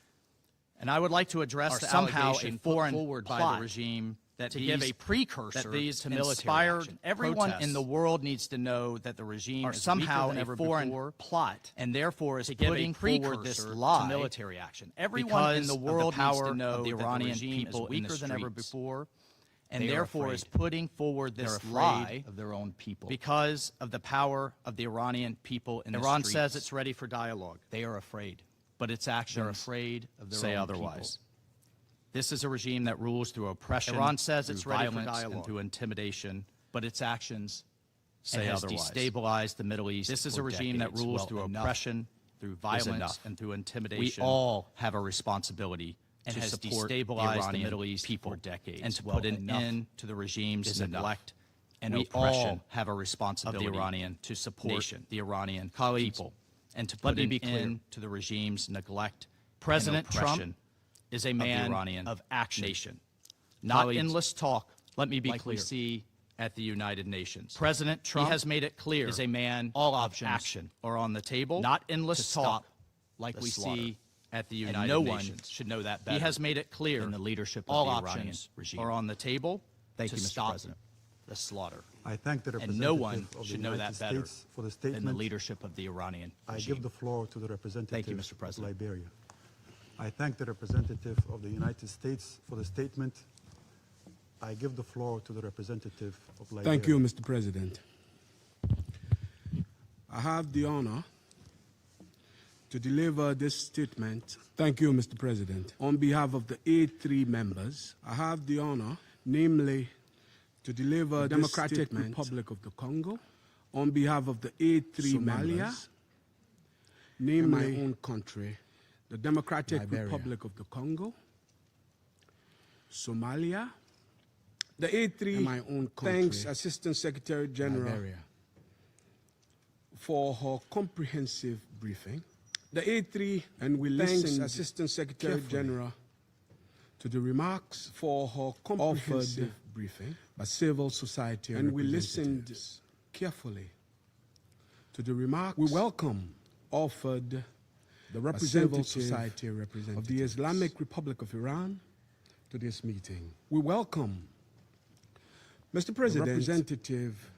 And I would like to address the somehow a foreign forward by the regime that to give a precursor that these to inspired everyone in the world needs to know that the regime is somehow a foreign plot and therefore is putting forward this lie to military action. Everyone in the world needs to know the Iranian people is weaker than ever before, and therefore is putting forward this lie of their own people because of the power of the Iranian people in the streets. Iran says it's ready for dialogue. They are afraid. But its actions are afraid of their say own otherwise. People. This is a regime that rules through oppression. Iran says it's ready for dialogue and through intimidation, but its actions say otherwise. Destabilized the Middle East. This is a regime that rules through oppression, through violence, and through intimidation. We all have a responsibility and has destabilized the Middle East people for decades and to put an end to the regime's neglect and oppression. We all have a responsibility of the Iranian to support the Iranian people. And to put an end to the regime's neglect, President Trump is a man of action, not endless talk. Let me be clear. We see at the United Nations, President Trump has made it clear is a man. All options of action are on the table, not endless talk, like we see at the United Nations. No one should know that better. He has made it clear in the leadership of the Iranian regime are on the table. Thank you, Mr. President. The slaughter. I thank the representative and no one of should the know United that better States for the statement. than the leadership of the Iranian regime. I give the floor to the representative Thank you, Mr. President. of Liberia. I thank the representative of the United States for the statement. I give the floor to the representative of Liberia. Thank you, Mr. President. I have the honor to deliver this statement. Thank you, Mr. President. On behalf of the A3 members, I have the honor, namely, to deliver the Democratic Republic of the Congo, on behalf of the A3 members, namely my own country, the Democratic Republic of the Congo, Somalia, the A3 my own country, thanks Assistant Secretary General Liberia for her comprehensive briefing. The A3 and we thanks Assistant Secretary General to the remarks for her comprehensive briefing by civil society and we listened carefully to the remarks we welcome offered the representative society of the Islamic Republic of Iran to this meeting. We welcome, Mr. President, the representative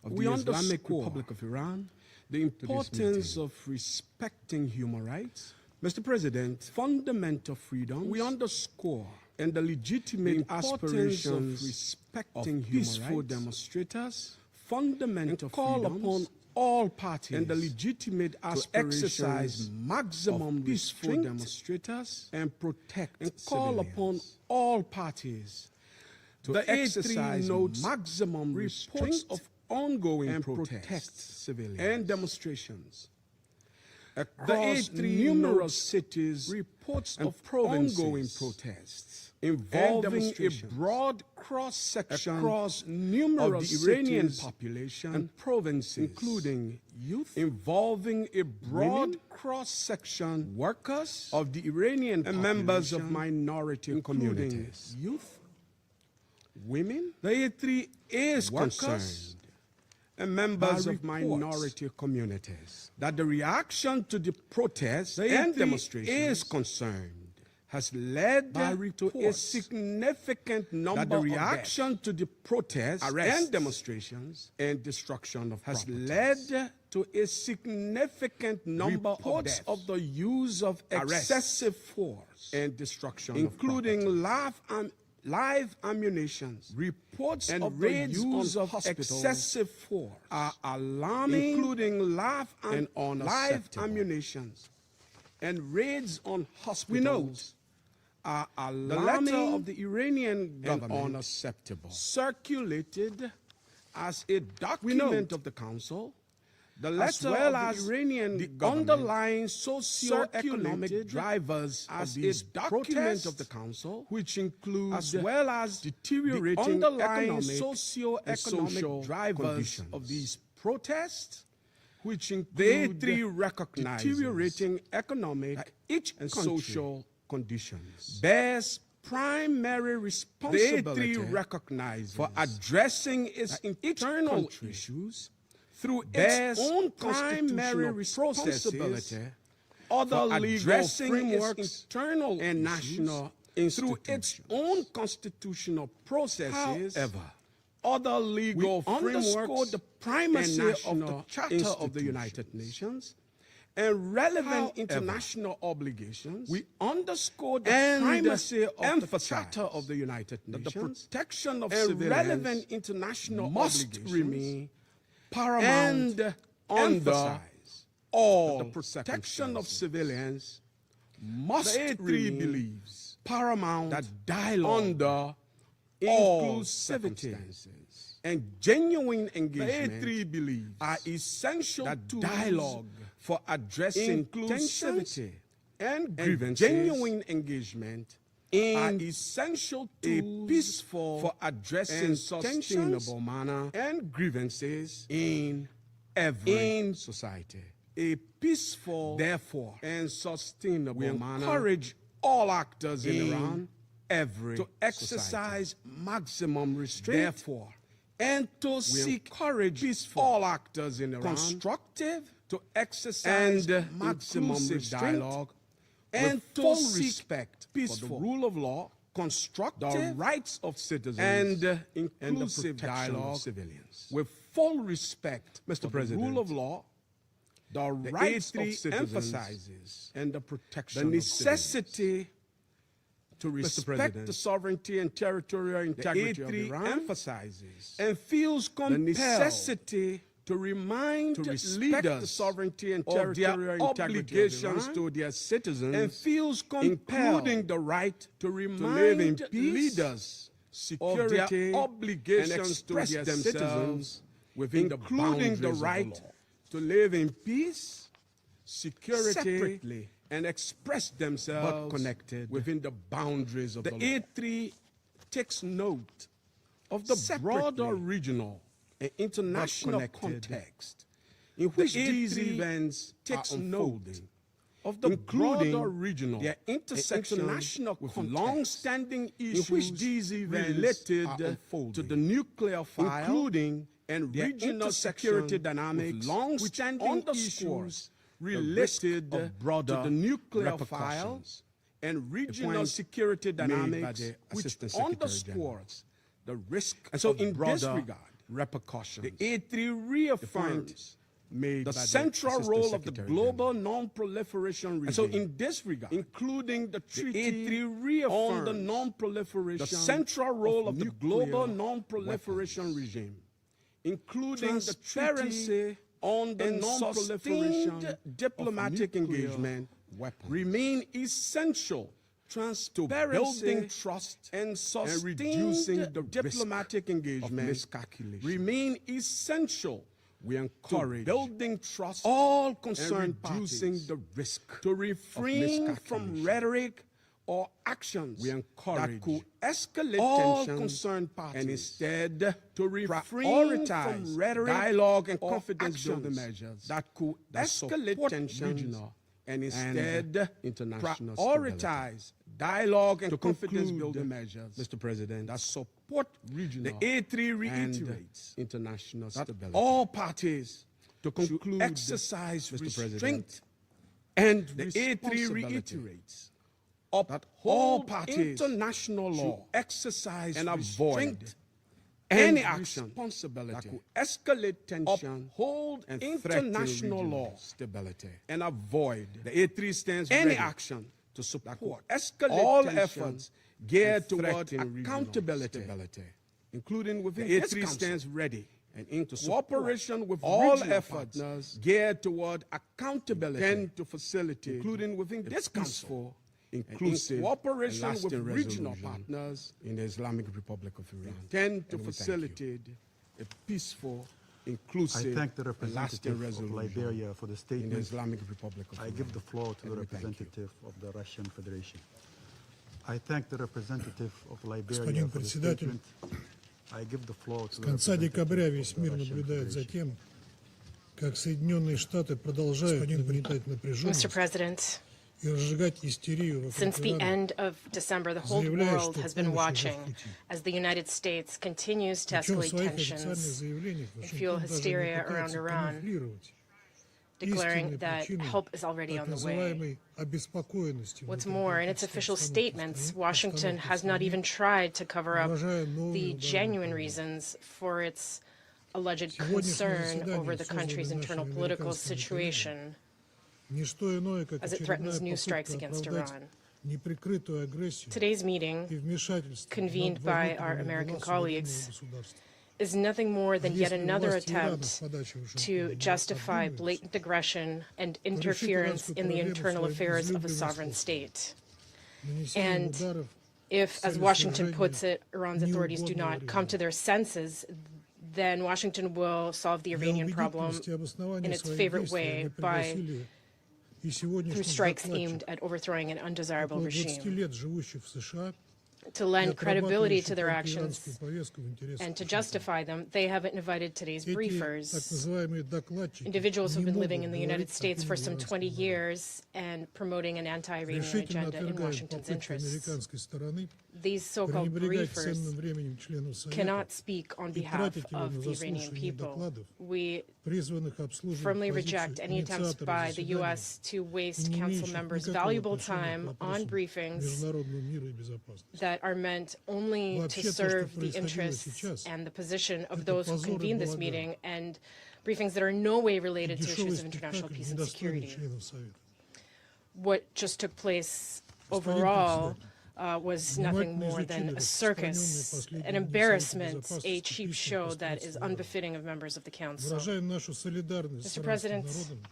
of the Islamic Republic of Iran, the importance of respecting human rights. Mr. President, fundamental freedoms. We underscore and the legitimate aspirations of respecting peaceful demonstrators, fundamental call upon all parties and the legitimate aspirations to exercise maximum peaceful demonstrators and protect and call upon all parties to exercise maximum restraint of ongoing and protect civilians and demonstrations. Across numerous cities, reports of ongoing protests involving a broad cross-section across numerous of the Iranian population and provinces, including youth, involving a broad cross-section workers of the Iranian and members of minority communities, youth, women. The A3 is concerned and members of minority communities that the reaction to the protests and demonstrations is concerned has led to a significant number of reaction to the protests, arrests, and demonstrations, and destruction of properties. Has led to a significant number of deaths of the use of excessive force and destruction, including live ammunition. Reports and of the use of excessive force are alarming, including live ammunition. And raids on hospitals, we note, are alarming. The letter of the Iranian government and unacceptable, circulated as a document of the Council. The letter of the Iranian underlying socio-economic drivers as a document of the Council, which includes as well as deteriorating underlying socio-economic drivers of these protests, which include deteriorating economic and social conditions, bears primary responsibility for addressing its internal issues through its own primary responsibility, other legal frameworks, internal and national through its own constitutional processes. However, other legal frameworks, the primacy of the Charter of the United Nations, and relevant international obligations. We underscore the primacy of the Charter of the United Nations, the protection of civilians, and relevant international must remain paramount, and emphasize all the protection of civilians must remain paramount, that dialogue under inclusivity and genuine engagement are essential to dialogue for addressing inclusivity and grievances. Genuine engagement are essential to peaceful for addressing sustainable manner and grievances in every society. A peaceful, therefore, and sustainable manner. We encourage all actors in Iran to exercise maximum restraint, therefore, and to seek courage all actors in Iran constructive to exercise maximum restraint, dialogue and to respect peaceful for the rule of law, constructive the rights of citizens, and inclusive dialogue of civilians with full respect, Mr. President, the rule of law, the rights of citizens, emphasizes and the protection, the necessity to respect the sovereignty and territorial integrity of Iran, emphasizes and feels compelled the necessity to remind to leaders the sovereignty and territorial obligations to their citizens, and feels compelled, including the right to remind in peace, leaders security of their obligations to their citizens, within including the right to live in peace, security, separately, and express themselves but connected within the boundaries of the law. The A3 takes note of the broader regional and international context in which these events takes note of the broader regional, their intersection with long-standing issues in which these events related to the nuclear file, including and regional security dynamics, long-standing issues related to the nuclear file and regional security dynamics, which underscores the risk and so in this regard repercussions. The A3 reaffirms the central role of the global non-proliferation regime. And so in this regard, including the treaty on the non-proliferation, the central role of the global non-proliferation regime, including the treaty on the non-proliferation diplomatic engagement, remain essential to building trust and reducing the diplomatic engagement, remain essential. We encourage building trust, all concerned parties, the risk to refrain from rhetoric or actions that could escalate all concerned parties, and instead to refrain from rhetoric, dialogue, and confidence-building measures that could escalate tensions, and instead international prioritize dialogue and confidence-building measures, Mr. President, that support regional. The A3 reiterates international stability. All parties to conclude exercise Mr. restraint, and the A3 reiterates all parties international law exercise and avoid any action responsibility that could escalate tension, uphold and international law stability, and avoid the A3 stands any action to support escalate all efforts geared toward accountability, including within the A3 stands ready and into cooperation with all efforts geared toward accountability and to facilitate, including within this council, inclusive cooperation with regional partners in the Islamic Republic of Iran, tend to facilitate a peaceful, inclusive, I thank the and lasting representative of resolution Liberia for the in the statement. Islamic Republic of I Iran. give the floor to the And we thank you. representative of the Russian Federation. I thank the representative of Liberia Господин for the председатель, statement. I give the floor to с the конца representative декабря of весь the мир Russian наблюдает за Federation. тем, как Соединенные Штаты продолжают нагнетать напряженность Mr. President, и разжигать истерию вокруг since the Ирана, end of December, the whole заявляя, world что has been помощь уже в watching пути. as the United States continues to Причем в escalate своих официальных tensions, заявлениях fuel Вашингтон даже не hysteria around пытается Iran, камуфлировать declaring истинные that причины help is already так on the way. называемой обеспокоенности What's внутри more, in its политической official обстановки в statements, стране, Washington обстановки в has not стране, even tried to cover up выражая новые the удары genuine Украине. reasons for its alleged Сегодняшнее concern заседание, over the country's созванное internal нашими political американскими situation Не что иное, как as it очередная threatens new strikes попытка against оправдать Iran. неприкрытую агрессию Today's meeting и вмешательство convened в by внутренние our дела American суверенного colleagues государства. is nothing more than yet Если another власти Ирана attempt с подачи Вашингтона to не justify объединяются, blatant aggression and то решить interference иранскую in the проблему internal своим affairs of a излюбленным sovereign способом. state. Нанесением And ударов If, с as целью Washington свержения puts it, Iran's authorities do неугодного not come to режима. their senses, then Washington will solve the Для Iranian problem убедительности обоснования in its своих favorite действий way они by пригласили и through сегодняшних strikes докладчиков, aimed at overthrowing an undesirable около 20 regime, лет живущих в США, to и lend credibility to отрабатывающих their антииранскую actions повестку в интересах and to Вашингтона. justify them. They have invited today's Эти так briefers, называемые докладчики individuals who не have been living могут in the United говорить States for some таким 20 иранским народом. years and promoting an anti-Iranian Решительно agenda in отвергаем Washington's попытки interests. американской стороны These so-called пренебрегать briefers ценным временем членов Совета cannot speak on и behalf тратить его of на the Iranian заслушивание people. докладов, We призванных обслуживать firmly позицию reject any attempts инициатора by the заседания, U.S. to waste и не council имеющих members' никакого valuable отношения к time on вопросам briefings международного мира и безопасности. that are meant only to Вообще, то, что serve the происходило interests сейчас, and the position of это those who позор и convened this балаган. meeting and briefings that are in no way И related to дешевый issues of international спектакль, peace and недостойный security. членов Совета. What just took place Господин overall председатель, was nothing внимательно more than изучили a распространенные circus, последние an дни embarrassment, Совета a Безопасности cheap письма show that is посольства Ирана. unbefitting of members of the Council. Выражаем нашу солидарность с Mr. иранским President, народом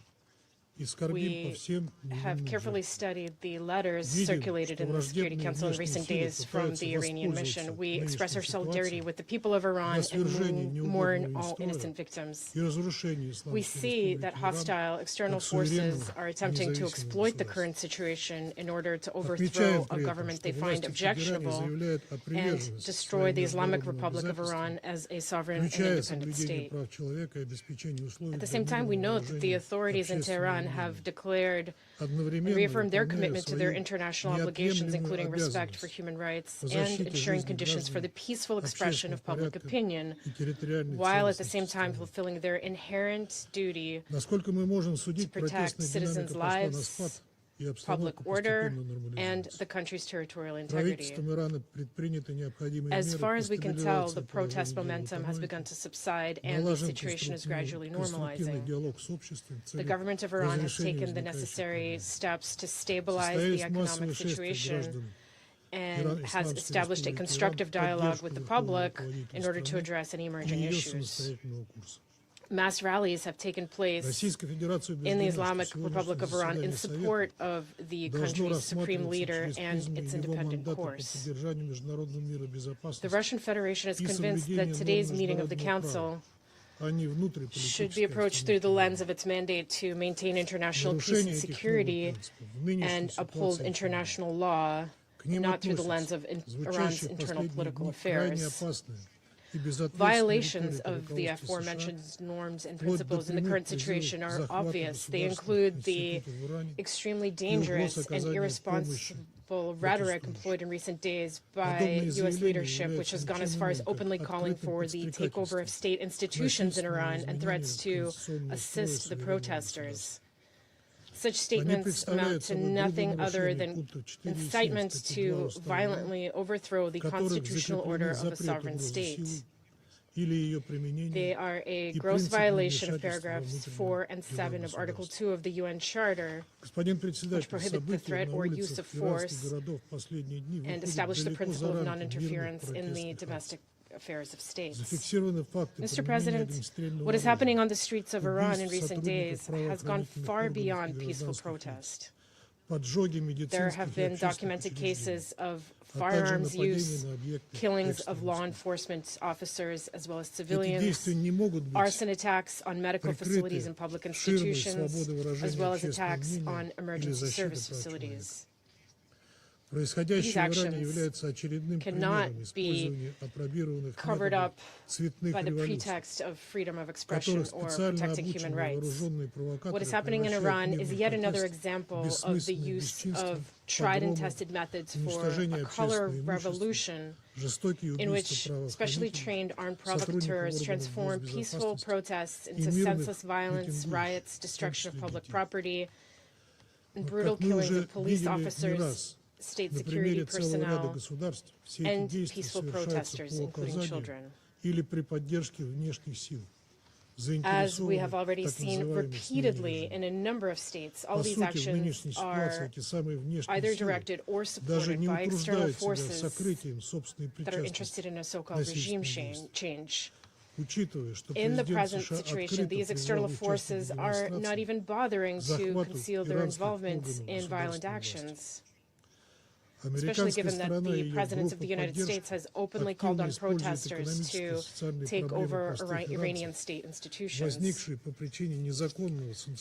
и скорбим по We всем have невинным carefully жертвам. studied the letters Видим, circulated что in the Security враждебные Council in внешние recent силы days from пытаются the Iranian mission. воспользоваться We express our нынешней solidarity ситуацией with the people of Iran для свержения and mourn неугодного all им innocent строя victims. и разрушения We Исламской see Республики that Иран hostile external как суверенного forces are attempting to независимого exploit the государства. current situation in order to overthrow Отмечаем a при этом, government they что find власти в Тегеране objectionable заявляют о and приверженности destroy the своим Islamic международным Republic of обязательствам, Iran as a sovereign and включая independent соблюдение state. прав человека и обеспечение условий At the для same time, we мирного know that the выражения authorities in общественного Tehran мнения. have declared and Одновременно reaffirmed their выполняя commitment to their свою international obligations, неотъемлемую including respect for обязанность human rights по and защите ensuring жизни conditions for the граждан, peaceful expression of public общественного opinion, порядка и территориальной while at the целостности same time страны. fulfilling their inherent duty, Насколько мы можем судить, to protect протестная citizens' динамика пошла на lives, спад, и public обстановка order, постепенно and нормализуется. the country's territorial integrity. Правительством Ирана предприняты необходимые As меры far по as we can tell, the стабилизации protest положения momentum has begun экономики, to subside and the налажен situation is gradually конструктивный normalizing. диалог с обществом в The целях government of Iran has разрешения taken the возникающих necessary проблем. steps to stabilize the Состоялись economic массовые шествия situation граждан and has Исламской established a Республики constructive Иран в dialogue with the поддержку public верховного in order to руководителя address any страны и emerging ее issues. самостоятельного курса. Mass rallies have taken place Российская Федерация in the убеждена, Islamic что Republic of сегодняшнее Iran in заседание support Совета of the должно country's supreme рассматриваться leader через and призму its его independent мандата по course. поддержанию международного мира и The безопасности, Russian Federation is и convinced that соблюдение today's норм meeting of the международного Council а не should be внутриполитической approached through the обстановки. lens of its mandate to maintain international peace Нарушение and этих security норм и принципов в нынешней and uphold ситуации international law, к ним not through the lens относятся of Iran's звучащие в internal последние political дни крайне affairs. опасные и безответственные Violations риторика of the руководства США, aforementioned norms and вплоть до principles in the прямых current situation призывов are к захвату obvious. They государственных include the институтов в Иране extremely угроз dangerous and оказания irresponsible rhetoric employed in recent days by Подобные U.S. заявления leadership, which has gone as far as являются openly calling открытым for the takeover of state institutions in Iran and threats to assist the protesters. Such statements amount to nothing other than incitement to violently overthrow the constitutional order of a sovereign state. They are a gross violation of paragraphs 4 and 7 of Article 2 of the UN Charter, which prohibit the threat or use of force and establish the principle of non-interference in the domestic affairs of states. Mr. President, what is happening on the streets of Iran in recent days has gone far beyond peaceful protest. There have been documented cases of firearms use, killings of law enforcement officers as well as civilians, arson attacks on medical facilities and public institutions, as well as attacks on emergency service facilities. These actions cannot be covered up by the pretext of freedom of expression or protecting human rights. What is happening in Iran is yet another example of the use of tried and tested methods for a color revolution in which specially trained armed provocateurs transform peaceful protests into senseless violence, riots, destruction of public property, and brutal killings of police officers, state security personnel, and peaceful protesters, including children. As we have already seen repeatedly in a number of states, all these actions are either directed or supported by external forces that are interested in a so-called regime change. In the present situation, these external forces are not even bothering to conceal their involvement in violent actions, especially given that the President of the United States has openly called on protesters to take over Iranian state institutions.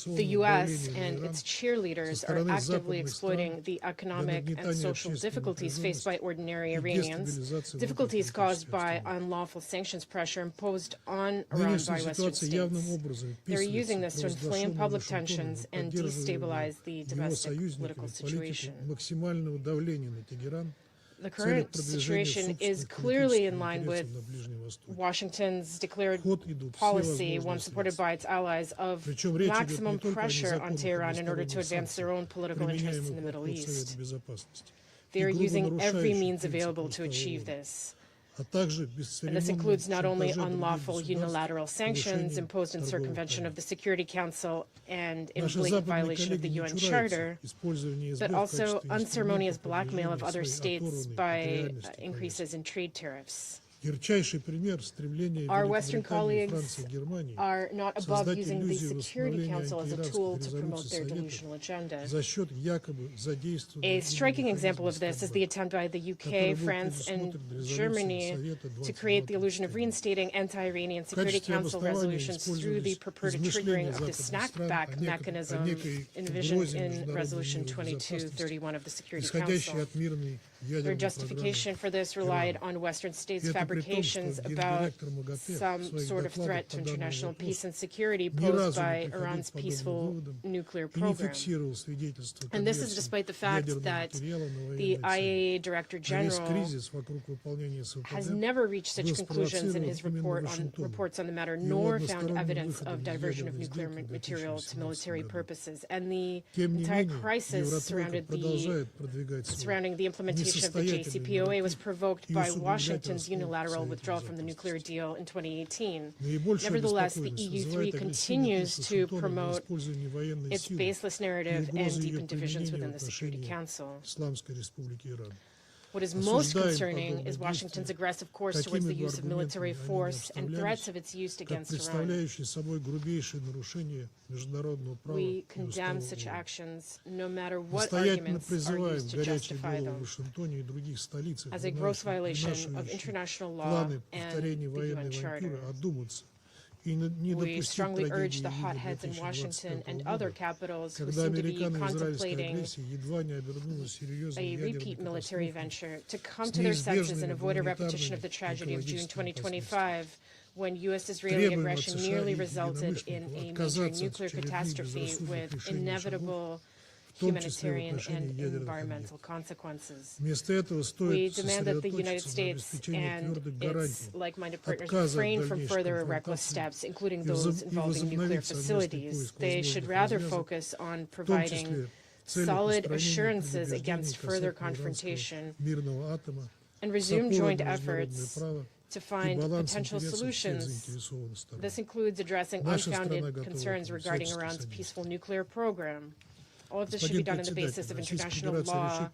The U.S. and its cheerleaders are actively exploiting the economic and social difficulties faced by ordinary Iranians, difficulties caused by unlawful sanctions pressure imposed on Iran by Western states. They're using this to inflame public tensions and destabilize the domestic political situation. The current situation is clearly in line with Washington's declared policy, one supported by its allies, of maximum pressure on Tehran in order to advance their own political interests in the Middle East. They are using every means available to achieve this. And this includes not only unlawful unilateral sanctions imposed in circumvention of the Security Council and in blatant violation of the UN Charter, but also unceremonious blackmail of other states by increases in trade tariffs. Our Western colleagues are not above using the Security Council as a tool to promote their delusional agenda. A striking example of this is the attempt by the UK, France, and Germany to create the illusion of reinstating anti-Iranian Security Council resolutions through the purported triggering of the snapback mechanism envisioned in Resolution 2231 of the Security Council. Their justification for this relied on Western states' fabrications about some sort of threat to international peace and security posed by Iran's peaceful nuclear program. And this is despite the fact that the IAEA Director General has never reached such conclusions in his reports on the matter, nor found evidence of diversion of nuclear material to military purposes. And the entire crisis surrounding the implementation of the JCPOA was provoked by Washington's unilateral withdrawal from the nuclear deal in 2018. Nevertheless, the EU3 continues to promote its baseless narrative and deepen divisions within the Security Council. What is most concerning is Washington's aggressive course towards the use of military force and threats of its use against Iran. We condemn such actions, no matter what arguments are used to justify them, as a gross violation of international law and the UN Charter. We strongly urge the hotheads in Washington and other capitals who seem to be contemplating a repeat military venture to come to their senses and avoid a repetition of the tragedy of June 2025, when U.S.-Israeli aggression nearly resulted in a major nuclear catastrophe with inevitable humanitarian and environmental consequences. We demand that the United States and its like-minded partners refrain from further reckless steps, including those involving nuclear facilities. They should rather focus on providing solid assurances against further confrontation and resume joint efforts to find potential solutions. This includes addressing unfounded concerns regarding Iran's peaceful nuclear program. All of this should be done on the basis of international law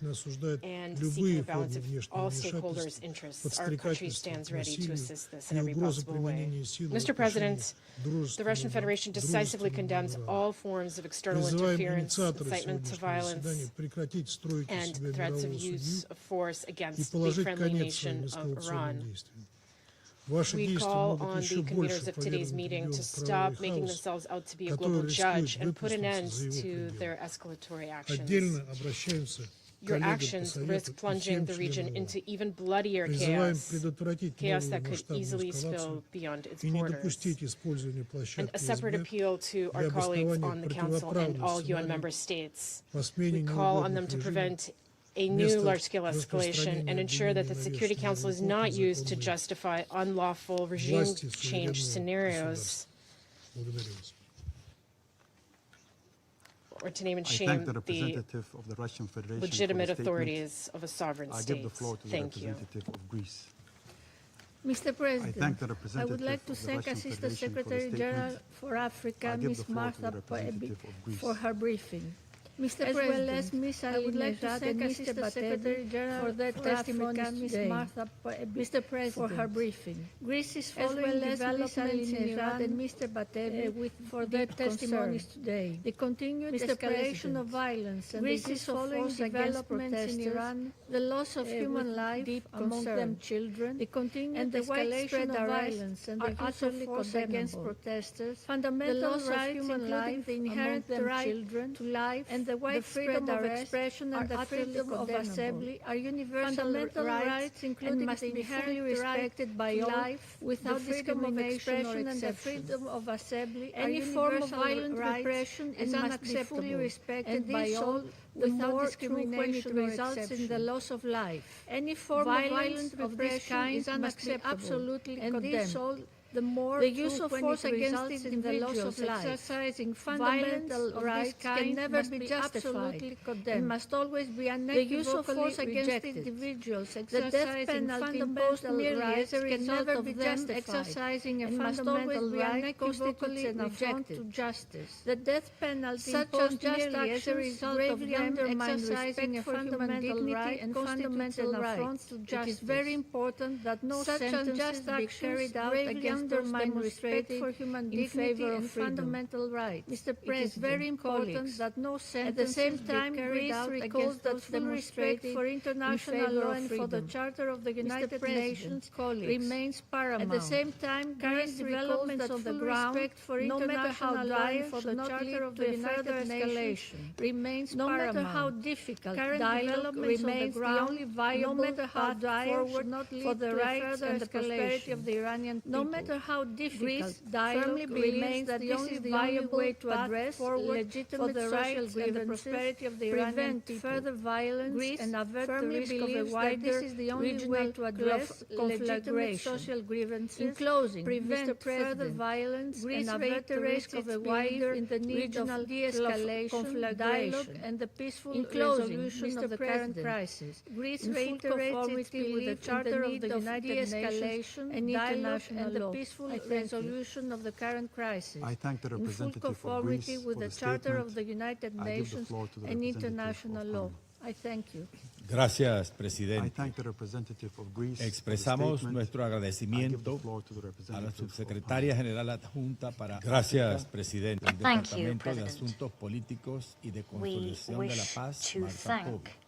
and seeking a balance of all stakeholders' interests. Our country stands ready to assist this in every possible way. Mr. President, the Russian Federation decisively condemns all forms of external interference, incitement to violence, and threats of use of force against the friendly nation of Iran. We call on the conveners of today's meeting to stop making themselves out to be a global judge and put an end to their escalatory actions. Your actions risk plunging the region into even bloodier chaos that could easily spill beyond its borders. And a separate appeal to our colleagues on the Council and all UN member states. We call on them to prevent a new large-scale escalation and ensure that the Security Council is not used to justify unlawful regime change scenarios or to name and shame the legitimate authorities of a sovereign state. Thank you. Mr. President, I would like to thank Assistant Secretary General for Africa, Ms. Martha Poebi, for her briefing. Mr. President, I would like to thank Assistant Secretary General for their testimony, Ms. Martha Poebi, for her briefing. Greece is following developments in Iran and Mr. Batevi for their testimonies today. The continued escalation of violence and Greece is following developments in Iran, the loss of human life among them children, the continued escalation of violence and the use of force against protesters, fundamental rights including the inherent right to life and the widespread of expression and the freedom of assembly are universal rights including must be fully respected by all without discrimination and the freedom of assembly. Any form of violent repression is unacceptable and by all without discrimination when it results in the loss of life. Any form of violent repression is unacceptable absolutely condemned. The use of force against individuals exercising fundamental rights can never be justified and must always be unequivocally rejected. The death penalty imposed merely as a result of them exercising a fundamental right constitutes an affront to justice. The death penalty imposed merely as a result of them exercising a fundamental right and fundamental affront to justice. It is very important that no sentences be carried out against undermine respect for human dignity and fundamental rights. Mr. President, it is very important that no sentence at the same time Greece recalls that full respect for international law and for the Charter of the United Nations remains paramount. At the same time, current developments on the ground, no matter how dire, for the Charter of the United Nations remains paramount. No matter how difficult, current developments remains the only viable path forward for the rights and the prosperity of the Iranian people. No matter how difficult, firmly believes that this is the only way to address legitimate social grievances, and the prosperity of the Iranian people, further violence, and avert the risk of a wider regional to address legitimate social grievances. In closing, prevent further violence and avert the risk of a wider regional de-escalation, dialogue, and the peaceful resolution of the current crisis. Greece reiterates its belief in the Charter of the United Nations and international law. The peaceful resolution of the current crisis I thank the in full representative of conformity Greece with for the the Charter of statement. the United I give the Nations floor to the and representative international of law. Panama. I thank you. Gracias, I presidente. thank the representative of Greece for the Expresamos statement. nuestro I give the agradecimiento floor to the a la representative of subsecretaria Panama. general adjunta para Gracias, presidente. El Thank you, Departamento de President. Asuntos Políticos y de We Consolidación de la wish Paz, to Marta Pope, thank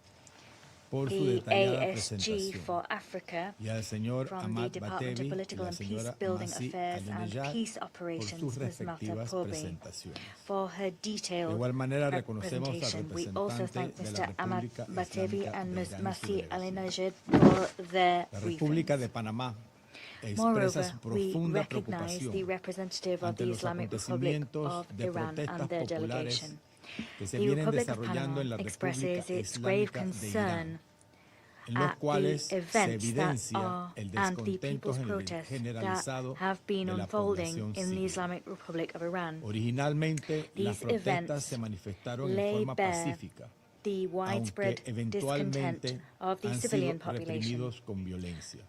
por su the detallada ASG presentación. for Africa Y al señor from the Ahmad Department Batevi of y Political la and señora Peace-Building Masi Affairs and Alinejad Peace por Operations, sus Ms. Martha respectivas Pobe, presentaciones. for her De detailed igual manera, reconocemos al representation. We also thank representante de la Mr. Ahmad República Batevi Islámica and de Ms. Irán y su Masi delegación. Alinejad for their La República de briefings. Panamá expresa Moreover, su we profunda recognize the preocupación representative of ante the los Islamic Republic acontecimientos of de Iran protestas and their populares delegation. que se The vienen Republic of desarrollando en la Panama expresses República its grave Islámica de concern Irán, en los at cuales the se events that evidencia are el and the descontento people's protests that generalizado have been de la unfolding población in the siria. Islamic Republic of Iran. Originalmente, las These protestas events se manifestaron en lay forma bare pacífica, the widespread aunque eventualmente discontent of the han civilian sido population. reprimidos con violencia.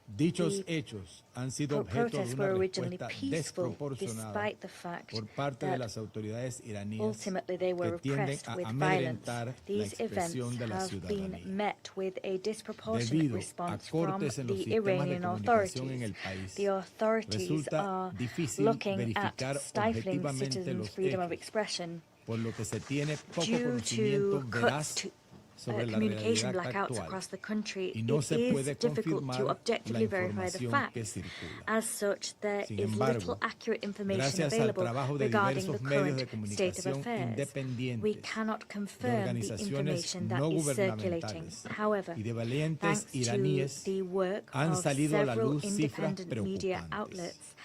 Dichos The hechos han sido objeto de protests una were originally respuesta peaceful, desproporcionada despite the fact por parte de that las autoridades iraníes ultimately they were que tienden repressed a with amedrentar violence. la These events expresión de la have been ciudadanía. met with a disproportionate Debido a response from cortes en los the sistemas de Iranian comunicación en authorities. el país, The authorities resulta are difícil looking at verificar stifling objetivamente citizens' los freedom of hechos, expression por lo que se tiene poco due conocimiento to veraz cuts to sobre la communication realidad blackouts actual, across the country. y no It se is puede difficult confirmar to la objectively verify the información que facts. circula. As such, there Sin is embargo, little accurate information gracias al available trabajo de regarding the diversos medios current de state of comunicación affairs. We independientes, cannot de confirm the organizaciones information that no is circulating. gubernamentales However, y de valientes thanks to iraníes, the work han of salido a la several luz cifras independent media preocupantes. outlets,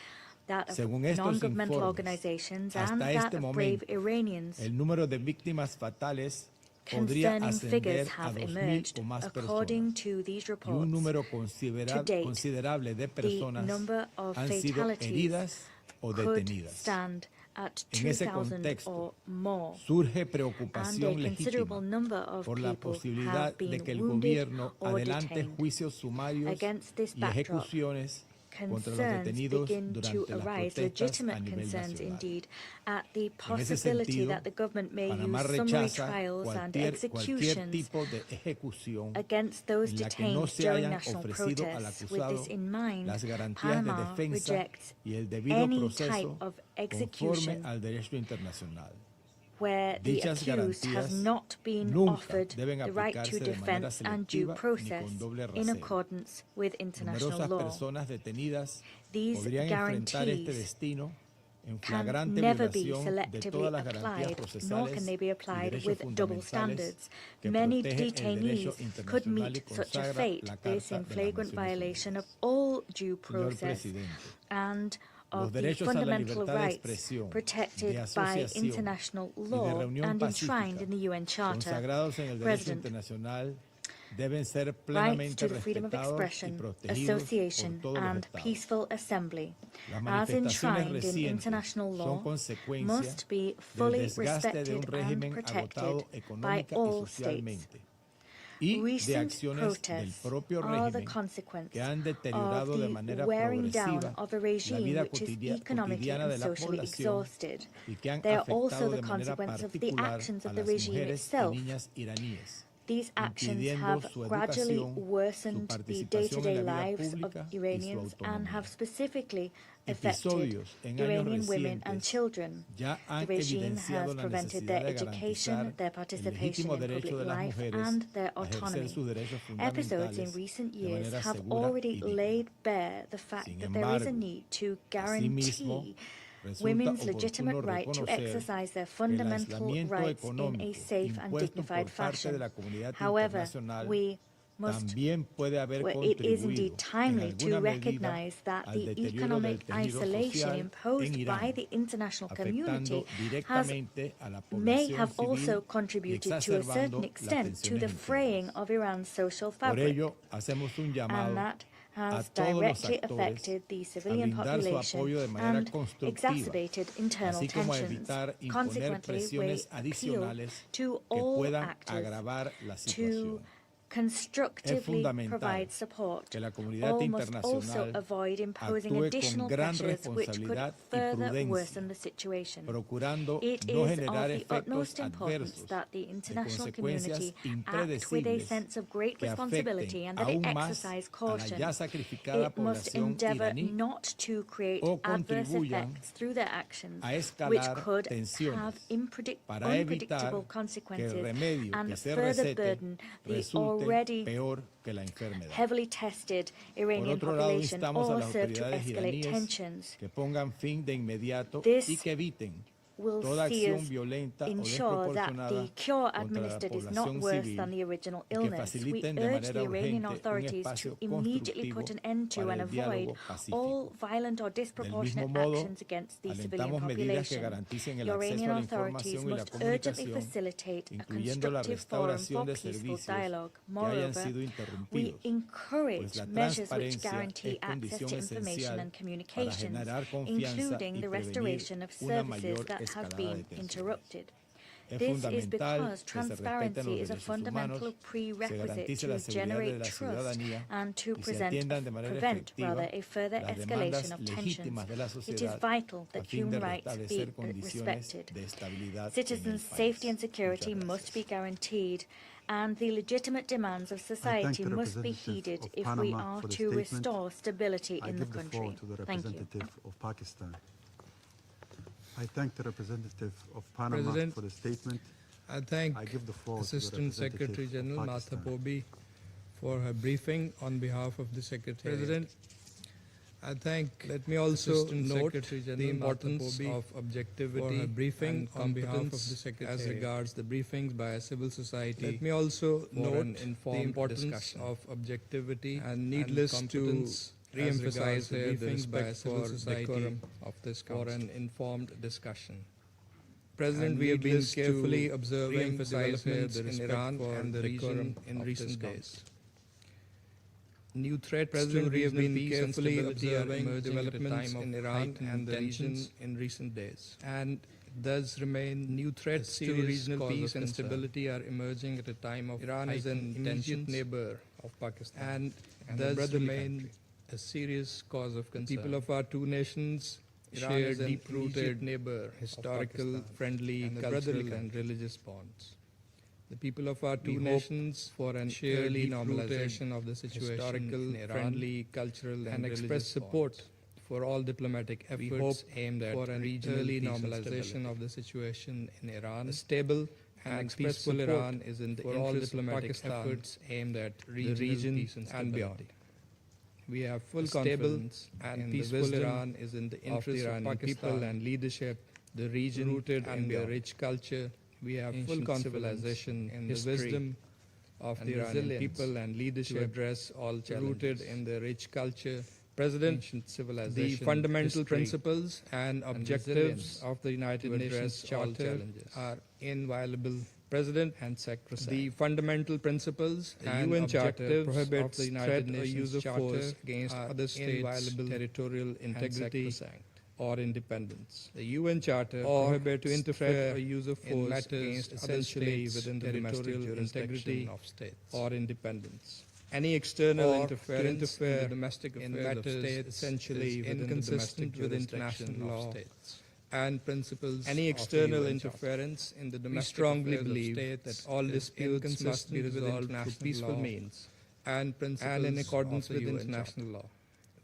that of Según estos non-governmental informes, organizations and hasta that este of momento, brave Iranians, el número de víctimas fatales podría concerning figures ascender a have 2.000 emerged. o más According personas, to these y un reports, número to date, considerable de the personas number of han sido fatalities heridas o could detenidas. stand at En ese 2,000 contexto, or more, surge and a preocupación considerable legítima number of por la people posibilidad have de been que el wounded gobierno or adelante detained. juicios sumarios Against this y backdrop, ejecuciones contra los concerns detenidos begin to durante las arise, protestas a legitimate nivel concerns nacional. indeed, at the En ese possibility sentido, that the government may Panamá use summary rechaza trials and cualquier executions tipo de ejecución against those en la que no detained se during hayan national ofrecido al protests. With acusado this in mind, las garantías de Panama defensa rejects y el debido any type proceso of conforme execution al derecho internacional. where the Dichas accused has garantías not been nunca offered deben the right to aplicarse de manera defense and due selectiva ni process con doble in rasero. accordance with international Numerosas law. personas detenidas These podrían enfrentar este guarantees destino en can flagrante never be violación de selectively todas las garantías applied, nor procesales can they be y applied derechos with double fundamentales standards. que Many protege el derecho detainees could internacional y meet such a consagra fate, la this Carta in de las flagrant Naciones violation of Unidas. all due Señor process Presidente, and los of the derechos a la fundamental libertad de rights expresión, protected de by asociación international y de law reunión and enshrined pacífica in the UN Charter. consagrados en el derecho President, internacional deben ser rights plenamente to the freedom of respetados y expression, protegidos association, por todos los and estados. peaceful assembly, Las as manifestaciones enshrined in recientes international son law, consecuencia must be del fully desgaste de un respected and régimen protected agotado by económica y all states. socialmente y de Recent acciones del protests propio are the régimen consequence que han of deteriorado de the manera wearing down progresiva of a la regime vida which is economically cotidiana de and la socially población exhausted. y que han They are also afectado the de manera consequence of the particular actions a of the las regime mujeres y itself. niñas iraníes, These actions impidiendo have su gradually educación, su worsened the participación en day-to-day la vida lives of pública y su Iranians and autonomía. have specifically affected Episodios en años Iranian women and recientes children. ya han The regime evidenciado has la prevented necesidad their de education, garantizar their el participation legítimo in derecho public de las life, mujeres and their a ejercer autonomy. sus derechos Episodes in fundamentales recent de years manera have segura y already digna. laid bare the fact Sin that there is a embargo, need to asimismo, guarantee resulta women's legitimate oportuno right to reconocer exercise their que el fundamental aislamiento rights in a económico safe and impuesto dignified por parte de fashion. la comunidad However, internacional we must también puede haber it is indeed contribuido en timely to alguna medida recognize that al the deterioro economic del tejido isolation social imposed en by Irán, the international afectando community directamente a la may población have also civil y contributed to a exacerbando certain las extent to the tensiones fraying internas. of Iran's social Por fabric, ello, hacemos un and llamado that a has todos los directly actores affected the a civilian brindar su population apoyo de manera and constructiva, exacerbated internal así como a tensions. evitar imponer Consequently, we presiones appeal adicionales to que all puedan actors agravar la to situación. Es constructively fundamental provide support. que la comunidad All must also internacional avoid imposing actúe additional con gran pressures which could responsabilidad y further worsen prudencia, the situation. procurando It no is generar of the efectos utmost importance adversos that the de international consecuencias community act with a impredecibles sense of great que responsibility afecten and that it aún más exercise a la caution. ya sacrificada It must población endeavor iraní not to create o adverse contribuyan effects through their actions, a which escalar could tensiones have para unpredictable evitar que consequences el remedio que and se further recete burden the resulte already peor que la enfermedad. heavily tested Por Iranian otro lado, population instamos a or las serve to autoridades escalate iraníes tensions. que pongan fin de inmediato This y que eviten will toda see acción us violenta o ensure that the desproporcionada cure contra la administered is not población worse civil than the original y que illness. We faciliten de urge the manera Iranian urgente un authorities espacio to immediately put constructivo an end to para and el avoid diálogo pacífico. all violent or Del mismo disproportionate modo, actions against the civilian alentamos medidas que population. garanticen el The acceso Iranian a la authorities información y la must urgently comunicación, facilitate a incluyendo la constructive forum restauración for de peaceful servicios dialogue. que hayan Moreover, sido we interrumpidos, pues encourage la measures which transparencia guarantee es access condición to information esencial and para communications, generar confianza including y the prevenir restoration of una services mayor that have escalada de been tensiones. interrupted. Es This is fundamental because que se respeten los transparency is a derechos fundamental humanos, se prerequisite garantice to la seguridad de generate la trust ciudadanía and to y se atiendan de manera prevent efectiva a further las escalation demandas of tensions. legítimas de la It is sociedad vital a that fin de human rights be restablecer condiciones respected. de estabilidad en el Citizens' país. safety and security Muchas must be gracias. guaranteed, and the legitimate demands of society the must be representative heeded of if we Panama are for the to statement. restore stability I in the give the floor country. to the Thank you. representative of Pakistan. I thank the representative of Panama President, for the statement. I thank I give the floor Assistant to the representative Secretary General of Martha Pakistan. Pobi for her briefing on behalf of the Secretary. President, I thank. Let me also Assistant note Secretary General the importance Martha Pobi of objectivity for her briefing and on behalf of the competence Secretary as regards the briefings by civil society. Let me also for note an the informed importance discussion. of objectivity And needless to competence as re-emphasize regards the here the briefings by respect civil for society decorum of this for council. an informed discussion. President, And we have been needless to carefully observing re-emphasize here developments the in respect Iran for and the decorum region in of recent this days. New threats President, to we have regional been peace and carefully stability are observing emerging at a developments time of in Iran heightened and the region tensions in recent days. and thus remain New threats to serious regional cause peace of and concern. stability are emerging at a time of Iran is an heightened immediate tensions neighbor of Pakistan and a thus brotherly remain country. a serious cause of The concern. people of our two nations Iran share is an immediate deep-rooted neighbor, historical, historical, friendly, and a brotherly cultural, country. and religious bonds. The people of our We two hope nations for an share early deep-rooted normalization of the situation historical, in Iran, friendly, cultural, and express religious support bonds. for all diplomatic We efforts hope aimed at for an regional early peace and normalization stability. of the situation in Iran. A stable and express peaceful support Iran is in the for all interest of diplomatic Pakistan efforts aimed at the regional region peace and and stability. beyond. We have full A stable confidence and in the peaceful wisdom Iran is in the of interest the of Iranian Pakistan, people and leadership, the region rooted and in their beyond. rich culture. We have full Ancient confidence civilization, in the history, wisdom of and the Iranian resilience people and to leadership address all rooted challenges. in their rich culture. President, Ancient the civilization, fundamental history, principles and objectives resilience of the United to Nations address all Charter challenges. are inviolable. President, and sacrosanct. the fundamental principles The and UN Charter objectives prohibits of the threat United or Nations use of Charter force against are other states' inviolable territorial integrity and sacrosanct. or independence. The UN Charter Or prohibits to interfere threat or use of in force matters against other essentially states' within the domestic territorial jurisdiction integrity of states or independence. Any external Or to interference interfere in the domestic in affairs of matters states essentially is within the inconsistent domestic with jurisdiction international of law states and principles. Any of the external UN Charter. interference in the We domestic strongly affairs of believe states that all is disputes must be inconsistent with resolved through international peaceful law means and principles and in accordance of the with UN international Charter. law.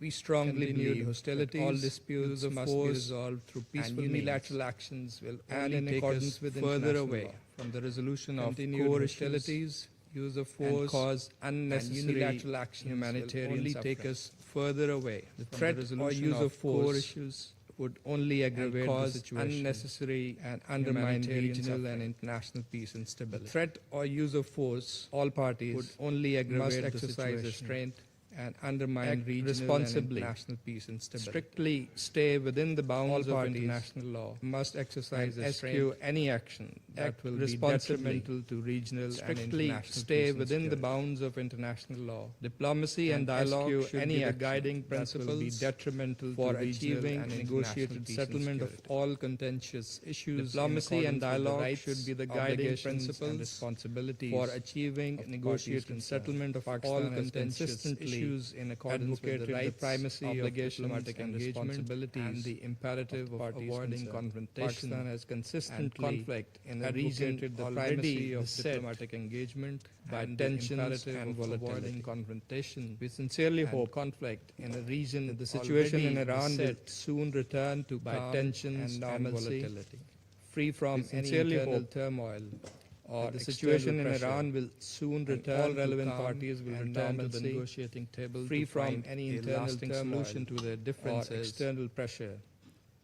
We strongly Continued believe hostilities, that all disputes use of must be force, resolved through and peaceful unilateral means actions will and only in take accordance us with further international away law. from the resolution of Continued core hostilities, issues, use of and force, cause and unnecessary unilateral actions humanitarian will only suffering. take us further away The from threat the or resolution use of core force issues would only aggravate cause the situation unnecessary and undermine humanitarian regional and suffering. international peace and The stability. threat or use of force, All parties would only must aggravate the exercise situation restraint and undermine Act regional responsibly. and international peace and stability. strictly stay within the bounds All of parties international law, must exercise and restraint eschew any action that act will be responsibly, detrimental to regional and strictly international stay peace and within the security. bounds of international law. Diplomacy and dialogue eschew should any be the action guiding that will be principles detrimental for to regional achieving and negotiated international peace settlement and of security. all contentious issues. Diplomacy in and accordance with the dialogue rights, should be the guiding obligations, and principles responsibilities for achieving of the negotiated parties settlement of all Pakistan has contentious consistently issues in accordance with the advocated the rights, primacy of obligations, diplomatic and engagement responsibilities and the imperative of parties avoiding concerned. confrontation Pakistan has and consistently conflict in a region advocated the already primacy of beset diplomatic engagement by and the tensions imperative and of volatility. avoiding confrontation. We sincerely and hope conflict in a region that the situation in already Iran will beset soon return to by calm tensions and and normalcy, volatility. free from We any sincerely internal hope turmoil or that the external situation in pressure, Iran will soon and return all to relevant calm parties will and return to the normalcy, negotiating table free to from find any a internal lasting turmoil solution to their or differences external pressure.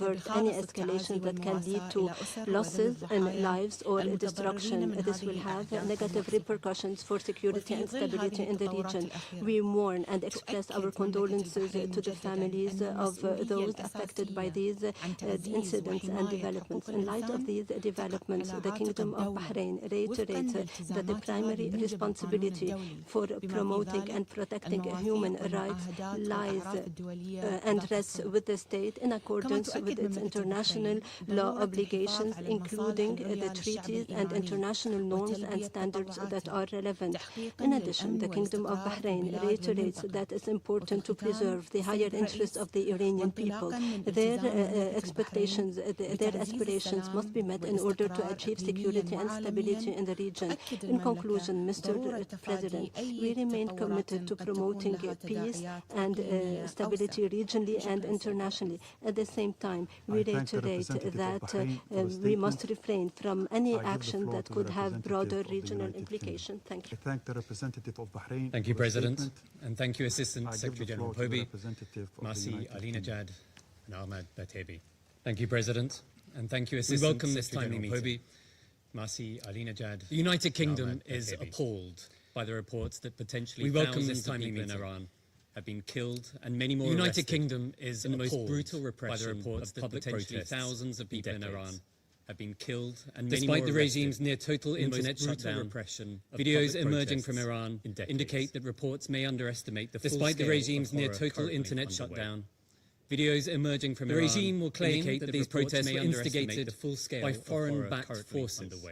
avert any escalation that can lead to losses in lives or destruction. This will have negative repercussions for security and stability in the region. We mourn and express our condolences to the families of those those affected by these incidents and developments. In light of these developments, the Kingdom of Bahrain reiterates that the primary responsibility for promoting and protecting human rights lies and rests with the state in accordance with its international law obligations, including the treaties and international norms and standards that are relevant. In addition, the Kingdom of Bahrain reiterates that it's important to preserve the higher interests of the Iranian people. Their expectations, their aspirations must be met in order to achieve security and stability in the region. In conclusion, Mr. President, we remain committed to promoting peace and stability regionally and internationally. At the same time, we reiterate that we must refrain from any action that could have broader regional implications. Thank you. I thank the representative of Bahrain. Thank you, President, and thank you, Assistant Secretary General Pobi, Masi Alinejad, and Ahmad Batebi. Thank you, President, and thank you, Assistant Secretary General Pobi, Masi Alinejad. The United Kingdom is appalled by the reports that potentially thousands of people in Iran have been killed and many more arrested. The United Kingdom is in the most brutal repression by the reports that potentially thousands of people in Iran have been killed and many more arrested. Despite the regime's near total internet shutdown, repression, videos emerging from Iran indicate that reports may underestimate the full scale. Despite the regime's near total internet shutdown, videos emerging from Iran regime will claim that these protests were instigated by foreign-backed forces.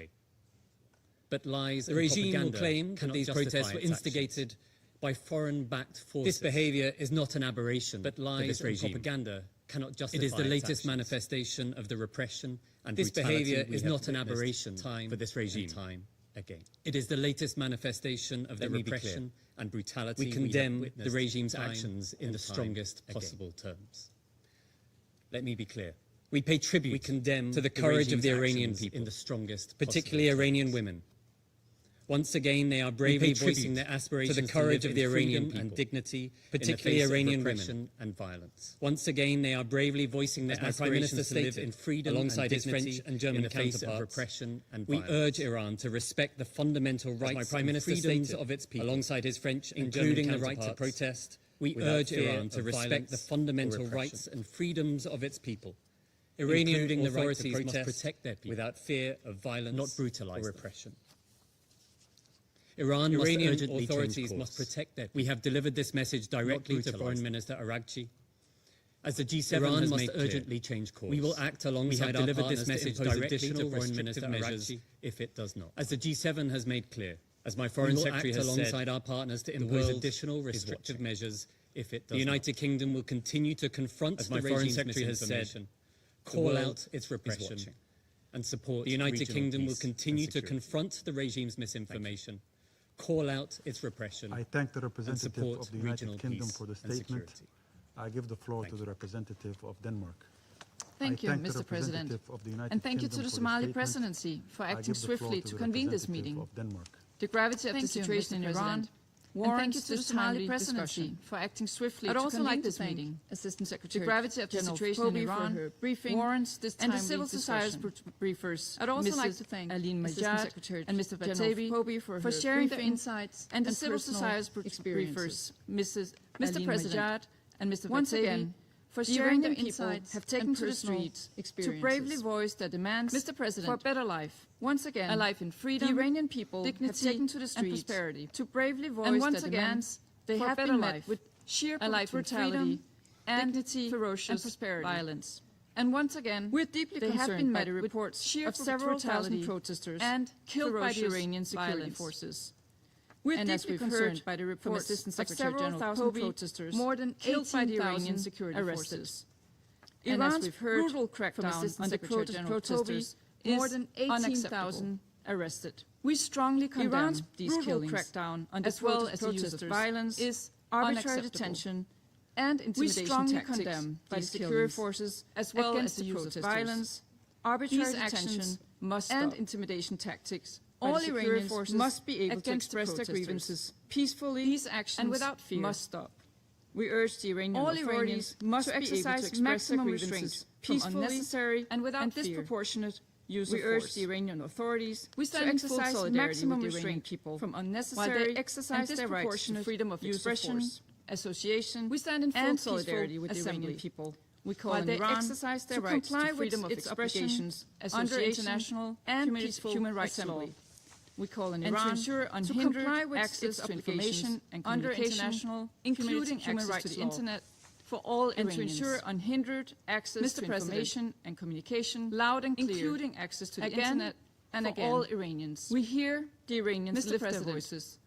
But lies and propaganda. The regime will claim that these protests were instigated by foreign-backed forces. This behavior is not an aberration, but lies and propaganda cannot justify. It is the latest manifestation of the repression and this behavior is not an aberration for this regime. Time again, it is the latest manifestation of the repression and brutality. We condemn the regime's actions in the strongest possible terms. Let me be clear. We pay tribute. We condemn to the courage of the Iranian people in the strongest, particularly Iranian women. Once again, they are bravely voicing their aspirations to the courage of the Iranian people and dignity, particularly Iranian women and violence. Once again, they are bravely voicing their aspirations to live in freedom alongside his French and German counterparts. Repression and violence. We urge Iran to respect the fundamental rights and freedoms of its people, alongside his French and including the right to protest. We urge Iran to respect the fundamental rights and freedoms of its people. Iranian authorities must protect their people without fear of violence, not brutalize or repression. Iranian authorities must protect their people. We have delivered this message directly to Foreign Minister Araghchi. As the G7 has made urgently change course. We will act alongside our partners this message directly to Foreign Minister Araghchi if it does not. As the G7 has made clear, as my Foreign Secretary has said, alongside our partners to impose additional restrictive measures if it does not. The United Kingdom will continue to confront the regime's misinformation, call out its repression, and support the United Kingdom will continue to confront the regime's misinformation, call out its repression. I thank the representative of the United Kingdom for the statement. I give the floor to the representative of Denmark. Thank you, Mr. President. And thank you to the Somali presidency for acting swiftly to convene this meeting. The gravity of the situation in Iran warrants this timely presidency for acting swiftly to convene this meeting. Assistant Secretary, the gravity of the situation in Iran warrants this timely discussion. And the civil society briefers, I'd also like to thank Aline Majad and Mr. Batebi for sharing their insights and the civil society briefers, Mr. President and Mr. Batebi, for sharing their insights, have taken to the streets to bravely voice their demands for a better life. Once again, a life in freedom, the Iranian people have taken to the streets and prosperity to bravely voice their demands. They have been met with sheer brutality, dignity, ferocious and prosperity, violence. And once again, we're deeply concerned by the reports of several thousand protesters and killed by the Iranian security forces. We're deeply concerned by the reports of several thousand protesters, more than killed by the Iranian security forces. Iran's brutal crackdown on the protesters, more than 18,000 arrested. We strongly condemn these killings, crackdown on the as well as the use of violence, is arbitrary detention and intimidation tactics by the security forces, as well as the use of violence, arbitrary detention and intimidation tactics. All Iranians must be able to express their grievances peacefully. These actions and without fear must stop. We urge the Iranian authorities must be able to express their grievances peacefully, unnecessary and without disproportionate use of force. We urge the Iranian authorities to exercise maximum restraint from unnecessary while they exercise their rights to freedom of expression, association. We stand in full solidarity with the Iranian people. We call on Iran exercise their to comply with freedom of its obligations under international and peaceful human rights law. We call on Iran to ensure unhindered access to information and under international, including human rights to the internet for all Iranians. And to ensure unhindered access to information and communication, loud and clear, including access to the internet and for all Iranians. We hear the Iranians lift their voices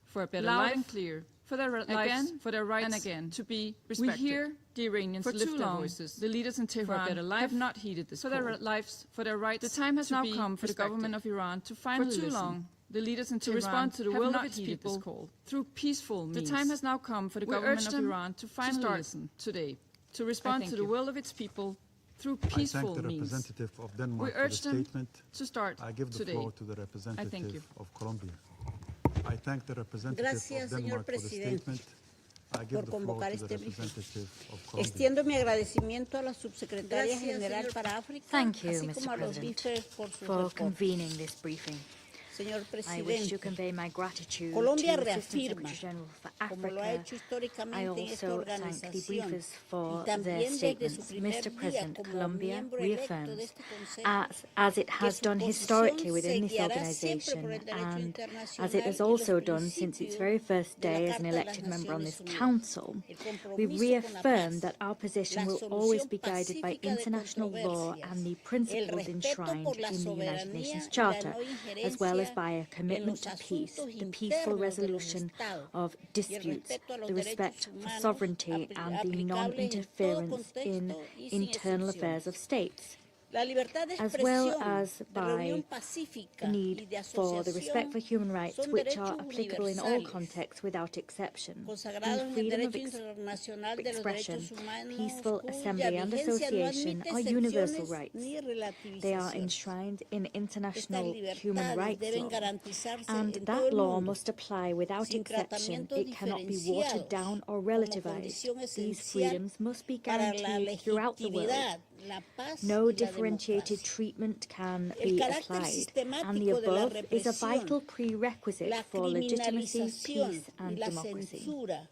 for a better life, and clear, for their lives, for their rights, and again to be respected. We hear the Iranians lift their voices. The leaders in Tehran have not heeded this call. For their lives, for their rights. The time has now come for the government of Iran to finally listen. For too long, the leaders in Tehran respond to the will of its people through peaceful means. The time has now come for the government of Iran to finally listen today, to respond to the will of its people through peaceful means. I thank the representative of Denmark we urge for the statement. To start I give the today. floor to the representative of Colombia. I thank the representative of Denmark for the statement. I give the floor to the representative of Colombia. Extiendo mi agradecimiento a la subsecretaria general para África, Thank you, así Mr. como a los President, víceres por su for reporte. convening this briefing. Señor I wish to presidente, convey my gratitude Colombia to the Assistant reafirma, Secretary General for como lo ha Africa. hecho I históricamente en esta also thank the organización, briefers for y their también desde statements. su primer Mr. día President, como Colombia miembro electo de reaffirms, este Consejo, as it que has su done posición historically se within this guiará siempre organization por el derecho and internacional as it has y los also done since its very first principios de la day as an Carta de las elected member on Naciones this Unidas. council, El we compromiso con la reaffirm paz, that our position la will always solución be guided by pacífica de international law controversias, and the el principles respeto enshrined por la in the United soberanía Nations y la Charter, no as well as injerencia by a en commitment los to peace, asuntos the peaceful internos de los resolution estados of y el disputes, respeto a los the derechos respect for humanos sovereignty and the aplicables en todo non-interference in contexto y sin internal affairs of excepciones. states, La libertad de as well expresión, as de by reunión pacífica the y need de for the respect asociación for human rights, son which are derechos applicable in all universales, contexts without exception. consagrados The en el freedom of derecho internacional de los expression, derechos humanos, peaceful cuya assembly and vigencia no association admite are universal excepciones rights. ni They are relativizaciones. enshrined in Estas international human libertades rights deben law, garantizarse and en todo that el law mundo, must apply without sin exception. tratamientos It cannot be watered diferenciados, down or como relativized. condición These esencial freedoms must be para la guaranteed throughout the world. legitimidad, la paz No y la differentiated democracia. treatment can El be carácter applied, and the sistemático de la above is a represión, vital prerequisite la for legitimacy, criminalización peace, y and la democracy. censura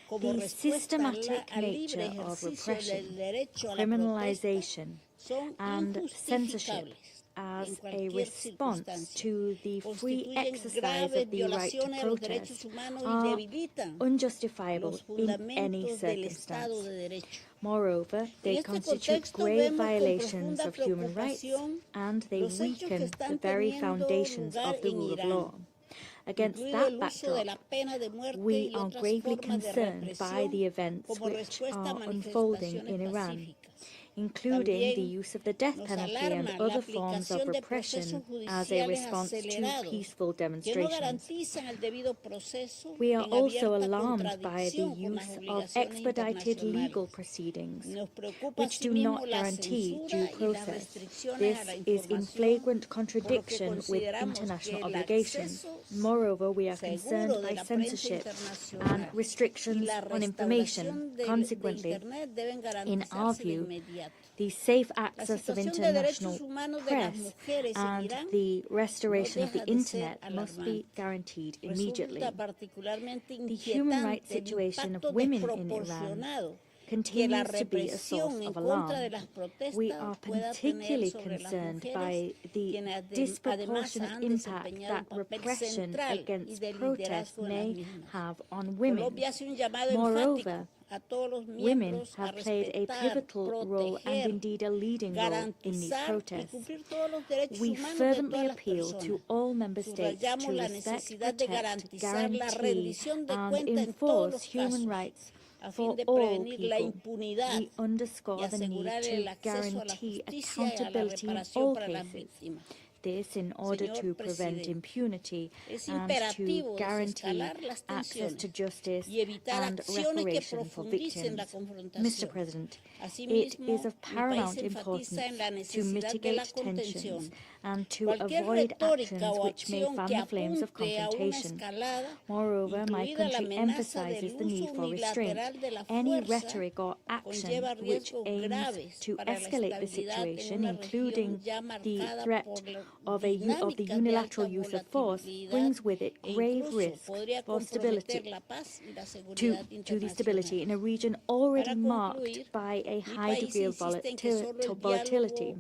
como The respuesta systematic al libre nature of ejercicio repression, del derecho a la protesta criminalization, son and censorship injustificables as en a cualquier response circunstancia. to the free Constituyen exercise graves of the right to violaciones a los protest derechos humanos y are debilitan unjustifiable los in any fundamentos del Estado circumstance. de Derecho. Moreover, En they este constitute contexto grave vemos con violations profunda of human rights, preocupación and they los hechos que weaken están the very teniendo foundations lugar of the en rule of Irán, law. Against incluido that el uso de la backdrop, pena de muerte we y are otras gravely formas de concerned by the represión events como which respuesta a are unfolding in manifestaciones Iran, pacíficas. including the También use of the death nos penalty alarma and la other forms of aplicación de repression procesos as a judiciales response to acelerados peaceful que no demonstrations. garantizan el debido proceso We are en also abierta alarmed by the contradicción con las use of obligaciones expedited legal internacionales. proceedings, Nos preocupa which do asimismo not la guarantee censura due y las process. restricciones This a la is in información, flagrant por lo que contradiction with consideramos international que el obligations. acceso Moreover, we are seguro concerned de by la prensa censorship internacional and y restrictions la on information. restauración de Consequently, Internet deben in our garantizarse de view, inmediato. the safe La access of situación de international derechos humanos de las press mujeres en and Irán the restoration of the deja de ser internet must be alarmante. guaranteed immediately. Resulta particularmente The human rights inquietante el situation of impacto women in Iran desproporcionado que la continues to be a represión source en of contra de alarm. las protestas We are pueda tener particularly sobre las concerned mujeres, by the quienes además disproportionate han impact desempeñado that un papel repression central y against de protest liderazgo en las may mismas. have on women. Colombia hace un llamado Moreover, enfático a todos los women miembros a have played a respetar, pivotal role and proteger, indeed a leading role in these garantizar y protests. cumplir todos los derechos We humanos de fervently todas las appeal personas. to all member states to Subrayamos la respect, necesidad de protect, garantizar la guarantee, rendición de and cuentas en todos enforce los human casos rights a for fin de all prevenir la people. impunidad We underscore y the need asegurar el to acceso a la guarantee justicia y a la accountability in reparación all para las cases. víctimas. This in order Señor to prevent Presidente, impunity es and to imperativo guarantee desescalar las access to tensiones justice y evitar and acciones que reparation for profundicen la victims. confrontación. Mr. President, it Asimismo, is of mi paramount país importance enfatiza en la to necesidad de la mitigate tensions contención. and to Cualquier avoid retórica actions o which may acción fan que the flames of apunte a una confrontation. escalada, Moreover, my incluida la country amenaza emphasizes del the need uso for restraint. unilateral de la Any fuerza, rhetoric or action conlleva which riesgos aims graves to para la escalate the estabilidad en situation, una including región ya the marcada threat por of the unilateral use of force brings with it grave risk for stability, to the stability in a region already marked by a high degree of volatility.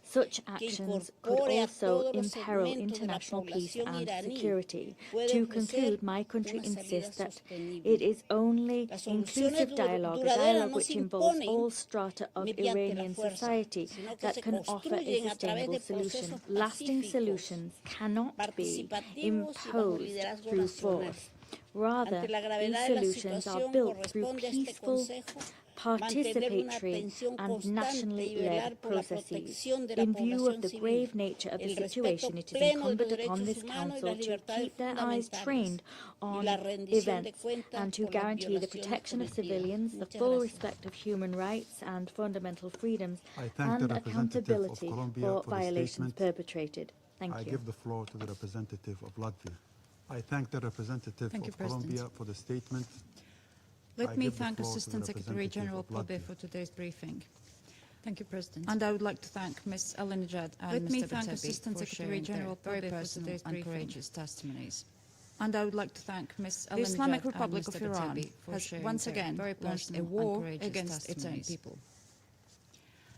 Such actions could also imperil international peace and security. To conclude, my country insists that it is only inclusive dialogue, a dialogue which involves all strata of Iranian society, that can offer a sustainable solution. Lasting solutions cannot be imposed through force. Rather, these solutions are built through peaceful, participatory and nationally led processes. In view of the grave nature of the situation, it is incumbent upon this Council to keep their eyes trained on events and to guarantee the protection of civilians, the full respect of human rights and fundamental freedoms, and accountability for violations perpetrated. Thank you. I give the floor to the representative of Latvia. I thank the representative of Colombia for the statement. Let me thank Assistant Secretary General Pobe for today's briefing. Thank you, President. And I would like to thank Ms. Alinejad and Mr. Batebi Assistant Secretary General Pobe for today's and courageous testimonies. And I would like to thank Ms. Alinejad. The Islamic Republic of Iran has once again launched a war against its own people.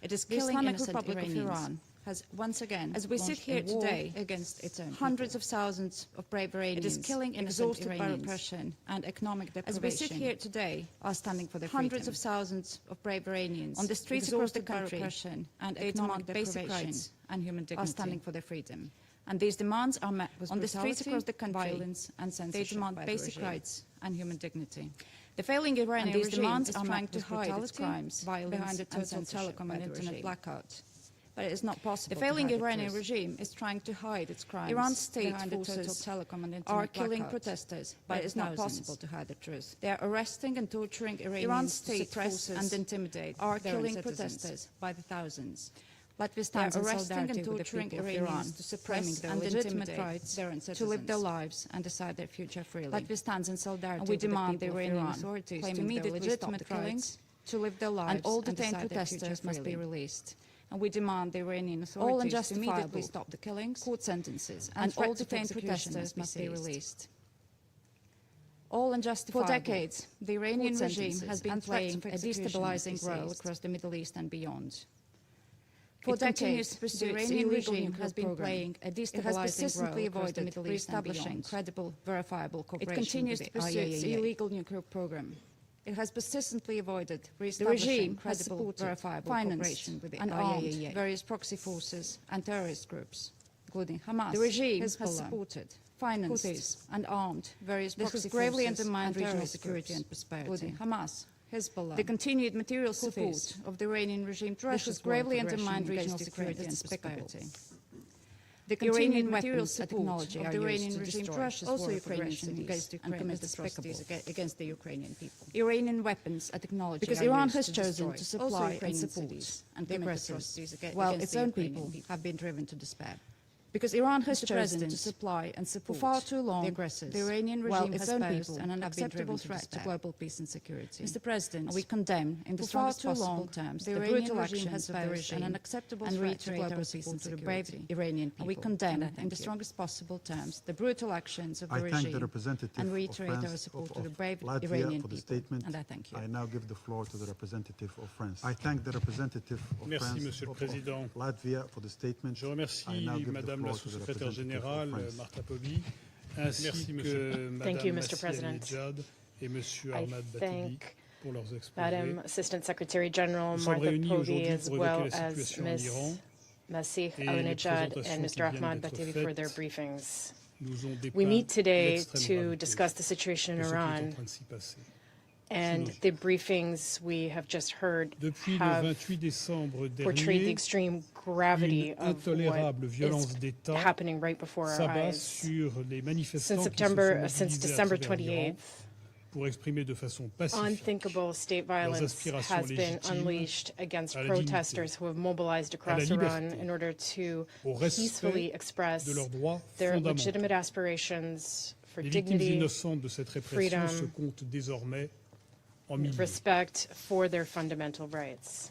It is killing innocent Iranians. Has once again, as we sit here today, against its own hundreds of thousands of brave Iranians, it is killing exhausted by repression and economic deprivation. As we sit here today, are standing for their hundreds of thousands of brave Iranians on the streets across the country, repression and economic basic rights and human dignity, are standing for their freedom. And these demands are met with on the streets across the country, violence and censorship. They demand basic rights and human dignity. The failing Iranian regime is trying to hide its crimes, violence behind the total telecom and internet blackout. But it is not possible. The failing Iranian regime is trying to hide its crimes. Iran's state forces are killing protesters, but it is not possible to hide the truth. They are arresting and torturing Iranians. Iran's state forces and intimidate are killing protesters by the thousands. Latvia stands in solidarity and torturing Iranians to suppress and intimidate rights to live their lives and decide their future freely. Latvia stands in solidarity and we demand the Iranian authorities to immediately stop the killings, to live their lives, and all detained protesters must be released. And we demand the Iranian authorities to immediately stop the killings, court sentences, and all detained protesters must be released. All unjustifiable. For decades, the Iranian regime has been playing a destabilizing role across the Middle East and beyond. For decades, the Iranian regime has been playing a destabilizing role across the Middle East and beyond. Credible, verifiable cooperation. It continues to pursue its illegal nuclear program. It has persistently avoided the regime has supported, financed, and armed various proxy forces and terrorist groups, including Hamas. The regime has supported, financed, and armed various proxy forces and regional security and prosperity, including Hamas. Hezbollah. The continued material support of the Iranian regime has gravely undermined regional security and prosperity. The continued material support of the Iranian regime also Ukrainians against Ukraine and atrocities against the Ukrainian people. Iranian weapons and technology because Iran has chosen to supply and support and the aggressors, while its own people have been driven to despair. Because Iran has chosen to supply and support for far too long the aggressors, the Iranian regime has posed an unacceptable threat to global peace and security. Mr. President, we condemn in the strongest possible terms the brutal actions of the regime and unacceptable threat to global peace and security. The brave Iranian people. And we condemn in the strongest possible terms the brutal actions of the regime and reiterate our support to the brave Iranian people. And I thank you. I now give the floor to the representative of France. I thank the representative of France, Monsieur le Président. Latvia for the statement. Je remercie Madame la sous-secrétaire générale, Marta Pobi, ainsi que Madame Massi Alinejad et Monsieur Ahmad Batebi pour leurs exposés. Madam Assistant Secretary General Martha Pobi, as well as Ms. Masih Alinejad and Mr. Ahmad Batebi for their briefings. We meet today to discuss the situation in Iran, and the briefings we have just heard have portrayed the extreme gravity of what is happening right before our eyes. Since December 28th, unthinkable state violence has been unleashed against protesters who have mobilized across Iran in order to peacefully express their legitimate aspirations for dignity, freedom, respect for their fundamental rights.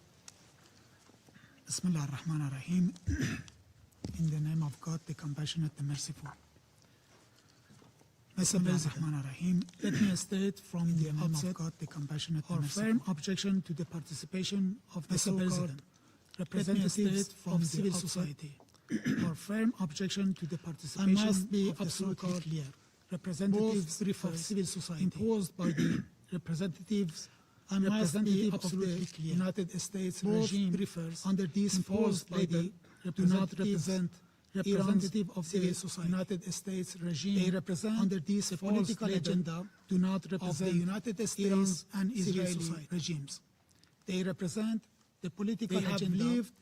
Bismillah ar-Rahman ar-Rahim. In the name of God, the compassionate, the merciful. Mr. President, let me state from the outset the compassionate our firm objection to the participation of the so-called representatives from civil society. Our firm objection to the participation of the so-called representatives of civil society imposed by the representatives and representative of the United States regime under these imposed by the do not represent representative of the United States regime. They represent under this political agenda do not represent the United States and Israeli regimes. They represent the political agenda lived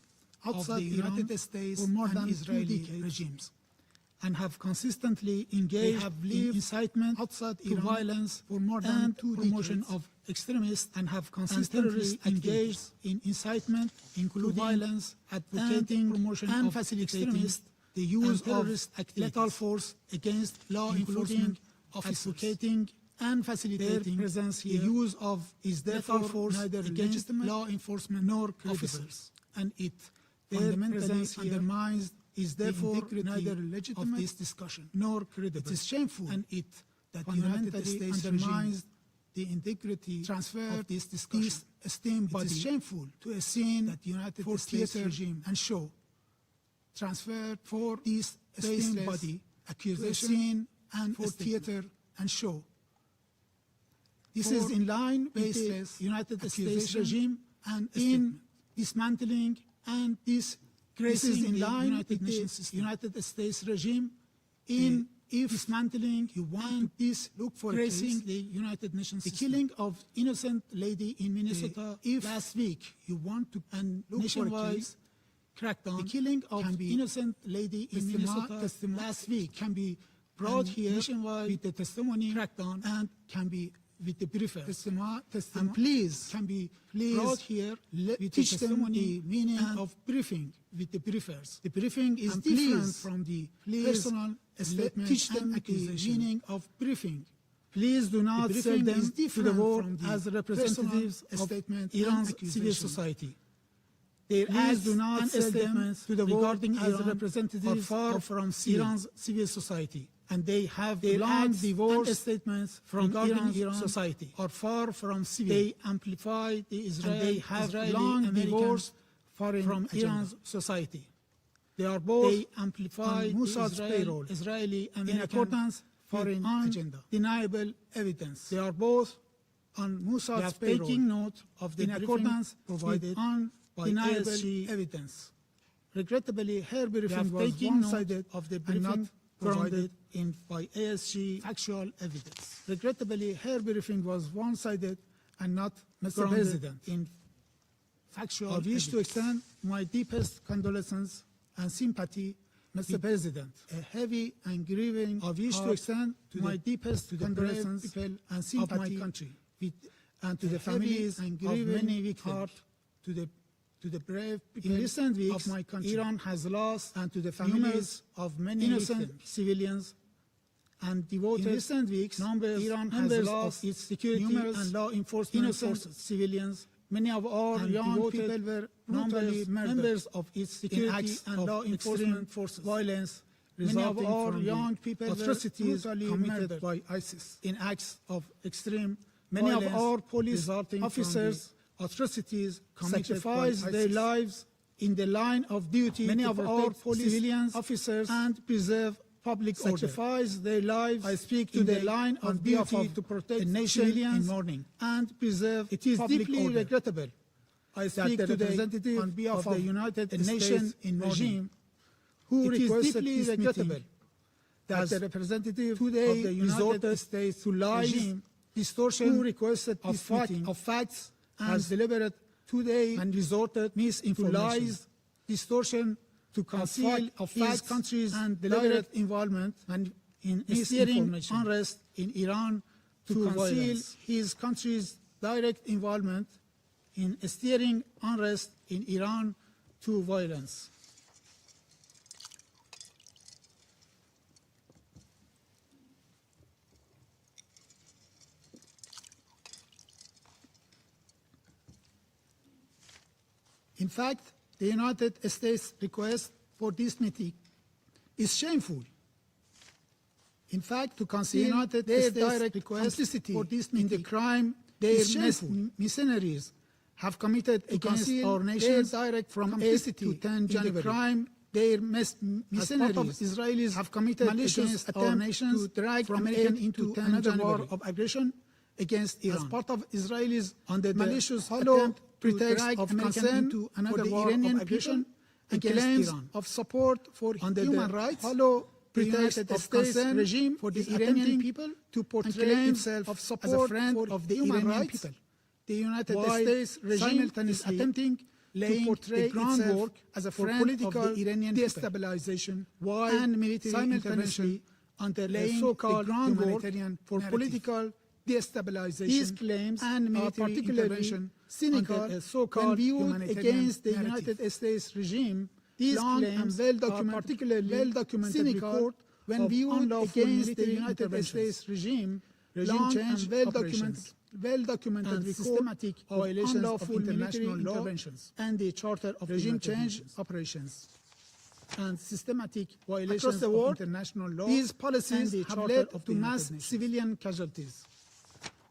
outside the United States for more than Israeli regimes and have consistently engaged in incitement outside to violence for more than promotion of extremists and have consistently engaged in incitement, including violence, advocating promotion and facilitating the use of lethal force against law enforcement officers, advocating and facilitating presence here. The use of is therefore force neither against law enforcement nor officers, and it fundamentally undermines is therefore neither legitimate of this discussion nor credible. It is shameful, and it that the United States undermines the integrity transfer of this discussion. This esteemed body. It is shameful to a scene that the United States regime and show transfer for this esteemed body accusation and for theater and show. This is in line with the United States regime and in dismantling and this is in line with the United States regime in if dismantling you want this look for tracing the United Nations the killing of innocent lady in Minnesota if last week you want to and nationwide crackdown the killing of innocent lady in Minnesota last week can be brought here nationwide with the testimony crackdown and can be with the briefer and please can be brought here teach them the meaning of briefing with the briefers. The briefing is different from the personal statement teach them the meaning of briefing. Please do not sell them to the world as representatives of Iran's civil society. Please do not sell them to the world as representatives far from Iran's civil society. And they have long divorced statements from Iran society or far from civil. They amplify the Israel and they have long divorced from Iran's society. They are both they amplify Mossad's payroll, Israeli and in accordance foreign agenda. Undeniable evidence. They are both on Mossad's payroll. Taking note of the in accordance provided on by ASG evidence. Regrettably, her briefing was one-sided of the briefing grounded in by ASG factual evidence. Regrettably, her briefing was one-sided and not Mr. President in factual evidence. I wish to extend my deepest condolences and sympathy, Mr. President. A heavy and grieving I wish to extend to my deepest condolences and sympathy of my country and to the families and grieving of many victims. To the brave people in recent weeks, of my country, Iran has lost and to the families of many innocent civilians and devoted in recent weeks, Iran has lost its security and law enforcement forces, civilians. Many of our young people were brutally members of its security and law enforcement forces. Violence many of our young people atrocities committed by ISIS in acts of extreme many violence. Of our police officers atrocities sacrifice their lives in the line of duty. Many of our police civilians officers and preserve public sacrifice order. Their lives. I speak to the line of duty to protect the nation in mourning and preserve. It is deeply order. Regrettable. I speak to the representative on behalf of the United Nations in regime who requested this meeting that the representative today of the United States to lies distortion who requested this meeting of facts has deliberate today and resorted to lies, distortion, to conceal of his country's and deliberate involvement and in steering unrest in Iran to conceal his country's direct involvement in steering unrest in Iran to violence. In fact, the United States request for this meeting is shameful. In fact, to conceal their direct complicity for this in the crime their mercenaries have committed against our nation's direct from 8 to 10 January. In the crime their mercenaries of Israelis have committed malicious our nations to drag American into another war of aggression against Iran. As part of Israelis under the malicious attempt pretext of concern to another war of aggression against Iran, of support for human rights, hollow pretext of concern regime for the Iranian people to portray itself of support as a friend of the human rights people. The United States regime is attempting to portray the groundwork as a friend of the Iranian destabilization and military intervention under the so-called humanitarian for political destabilization. These claims and military intervention cynical so-called viewed against the United States regime. These claims and particularly well-documented record when viewed against the United States regime change well-documented systematic violations of international law and the Charter of regime change operations and systematic violations of international law. These policies have led to mass civilian casualties.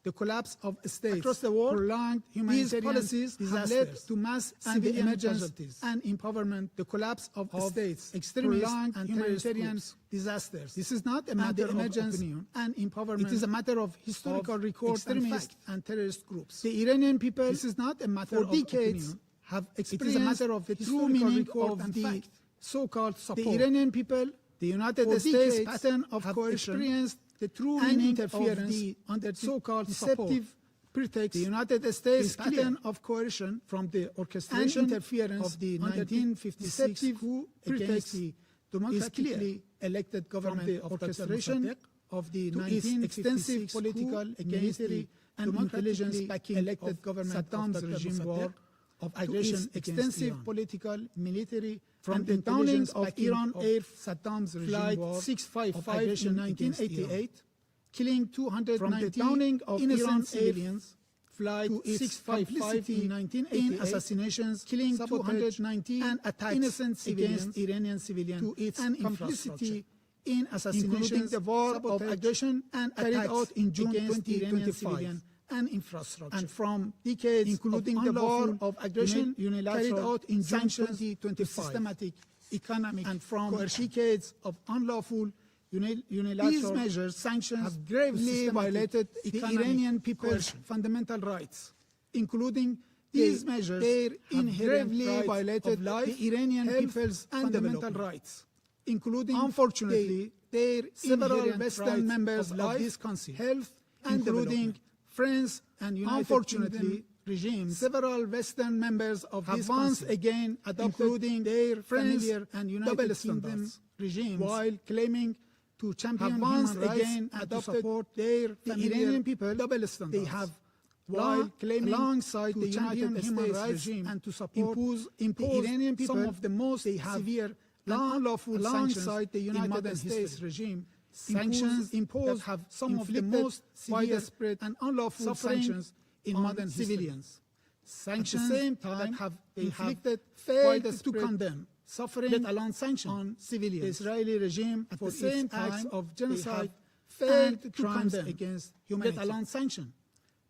The collapse of states across the world, prolonged humanitarian policies have led to mass civilian casualties and empowerment. The collapse of states, extremist and humanitarian disasters. This is not a matter of opinion and empowerment. It is a matter of historical record, extremist and terrorist groups. The Iranian people, this is not a matter of decades, have experienced a matter of the true meaning of the so-called support. The Iranian people, the United States pattern of coercion, experienced the true meaning interference under so-called deceptive pretext. The United States pattern of coercion from the orchestration and interference of the 1956 coup against the democratically elected government of orchestration of the 1956 extensive political, military, and intelligence backing elected government Saddam's regime war of aggression, extensive political, military, from the downing of Iran Air Saddam's regime war 655 in 1988, killing 290 innocent civilians, flight 655 in 1988, assassinations, killing 290 and attacks innocent civilians, Iranian civilians, to its complicity in assassinations, including the war of aggression and carried out in June 2025. And infrastructure, and from decades including the war of aggression carried out in June 2025, systematic economic and from decades of unlawful unilateral these measures sanctions have gravely violated the Iranian people's fundamental rights, including these measures their inherently violated the Iranian people's fundamental rights, including unfortunately their several Western members of this council, health and including France and United Kingdom regimes, several Western members of this once again adopted their familiar and United Kingdom regimes while claiming to champion once again adopted their Iranian people double standards. They have while claiming alongside the United human rights regime and to support impose the Iranian people some of the most severe unlawful alongside the United States regime. Sanctions imposed have some of the most widespread and unlawful sanctions in modern civilians. Sanctions at the same time have inflicted failed to condemn suffering, let alone sanctions on civilians. The Israeli regime at the same acts of genocide failed to condemn against humanity, let alone sanction.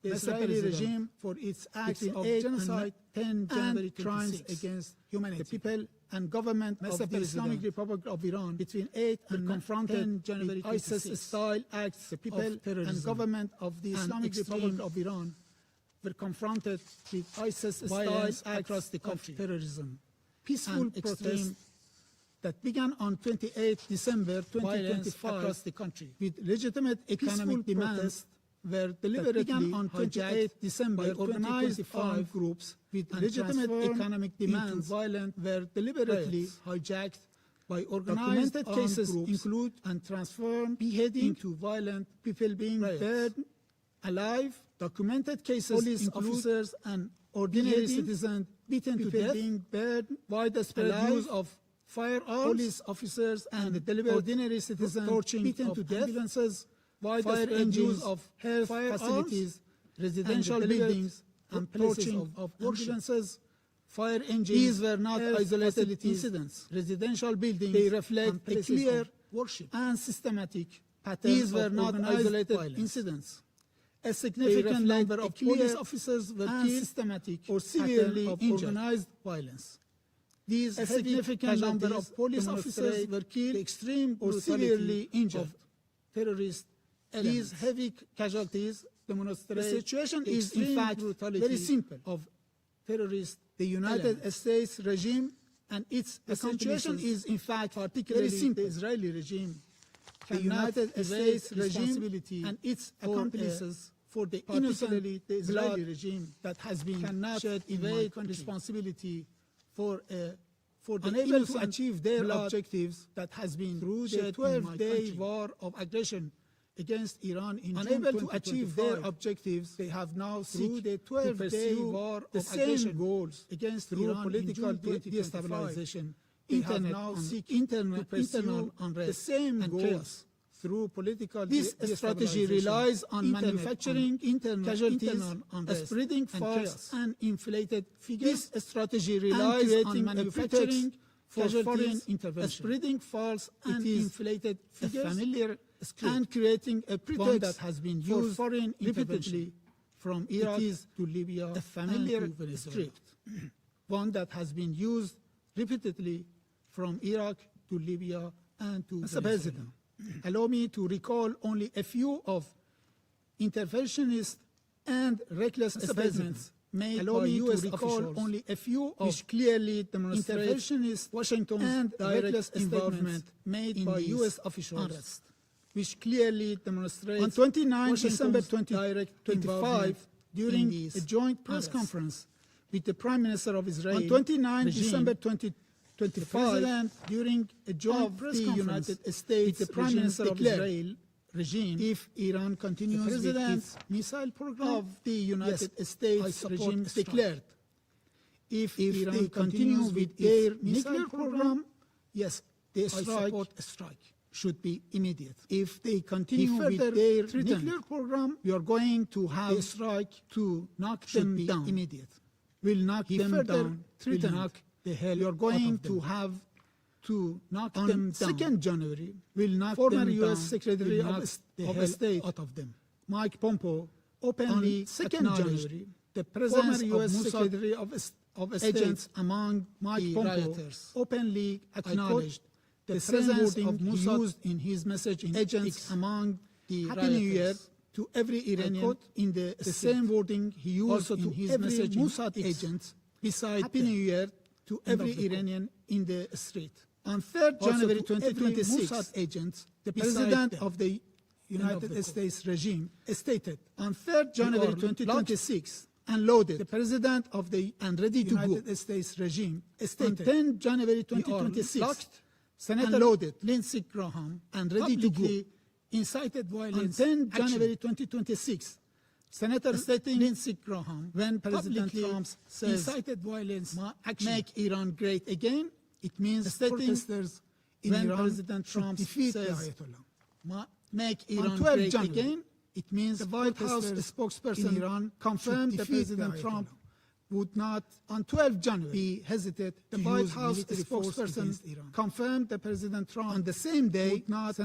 The Israeli regime for its acts of genocide and crimes against humanity. The people and government of the Islamic Republic of Iran between 8 and 10 January ISIS-style acts, the people and government of the Islamic Republic of Iran were confronted with ISIS-style acts across the country, terrorism, peaceful protests that began on 28 December 2025 across the country with legitimate economic demands were deliberately on 28 December organized armed groups with legitimate economic demands were deliberately hijacked by organized documented cases groups include and transformed beheading into violent people being burned alive. Documented cases police officers and ordinary citizens beaten to death, being burned, widespread use of firearms, police officers and ordinary citizens beaten to death, ambulances, widespread use of health facilities, residential buildings, and places of ambulances, fire engines. These were not isolated incidents. Residential buildings, they reflect a clear worship and systematic These were not isolated incidents. A significant number of police officers were killed or severely injured. Organized violence. These significant number of police officers were killed or severely injured. Terrorist elements. These heavy casualties demonstrate the situation is in fact very simple of terrorist. The United States regime and its situation is in fact particularly very simple. The Israeli regime, the United States regime and its accomplices for the innocent the Israeli regime that has been cannot shed evade responsibility for the unable to achieve their objectives that has been through the 12-day war of aggression against Iran in unable to achieve their objectives. They have now through the 12-day war of aggression goals against Iran political destabilization. They have now seek internal unrest. The same goals through political. This strategy relies on manufacturing internal casualties, spreading false and inflated figures. This strategy relies on manufacturing for foreign intervention, spreading false and inflated figures, familiar script, and creating a pretext that has been used for foreign repeatedly from Iraq to Libya, a familiar script, one that has been used repeatedly from Iraq to Libya and to Mr. President. Allow me to recall only a few of interventionist and reckless statements made by U.S. officials, only a few of which clearly demonstrate interventionist Washington and reckless involvement made by U.S. officials, which clearly demonstrate on 29 December 2025 during a joint press conference with the Prime Minister of Israel. On 29 December 2025, during a joint press conference, United States, the Prime Minister of Israel regime, if Iran continues with its missile program, of the United States regime declared, if Iran continues with their nuclear program, yes, the strike should be immediate. If they continue with their nuclear program, we are going to have a strike to knock them down. Immediate. We'll knock them down. We'll knock the hell you're going to have to knock them down. 2nd January, will knock former them U.S. Secretary of State out of them. Mike Pompeo openly 2nd January, the presence of U.S. Secretary of State among Mike Pompeo openly acknowledged the presence of Mossad used in his message in agents among the Happy New Year to every Iranian in the same wording he used also in his message Mossad agents beside Happy New Year to every Iranian in the street. On 3rd January 2026, Mossad agents, the President of the United States regime, stated on 3rd January 2026, unloaded the President of the and ready to United States regime, stated on 10 January 2026, Senator unloaded Lindsey Graham and ready to go, incited violence on 10 January 2026. Senator stating Lindsey Graham, when President Trump says incited violence, make Iran great again, it means protesters in when Iran President Trump says make Iran great again, it means the White House spokesperson in Iran confirmed that President Trump would not, on 12 January, be hesitant the White House spokesperson confirmed that President Trump on the same day would not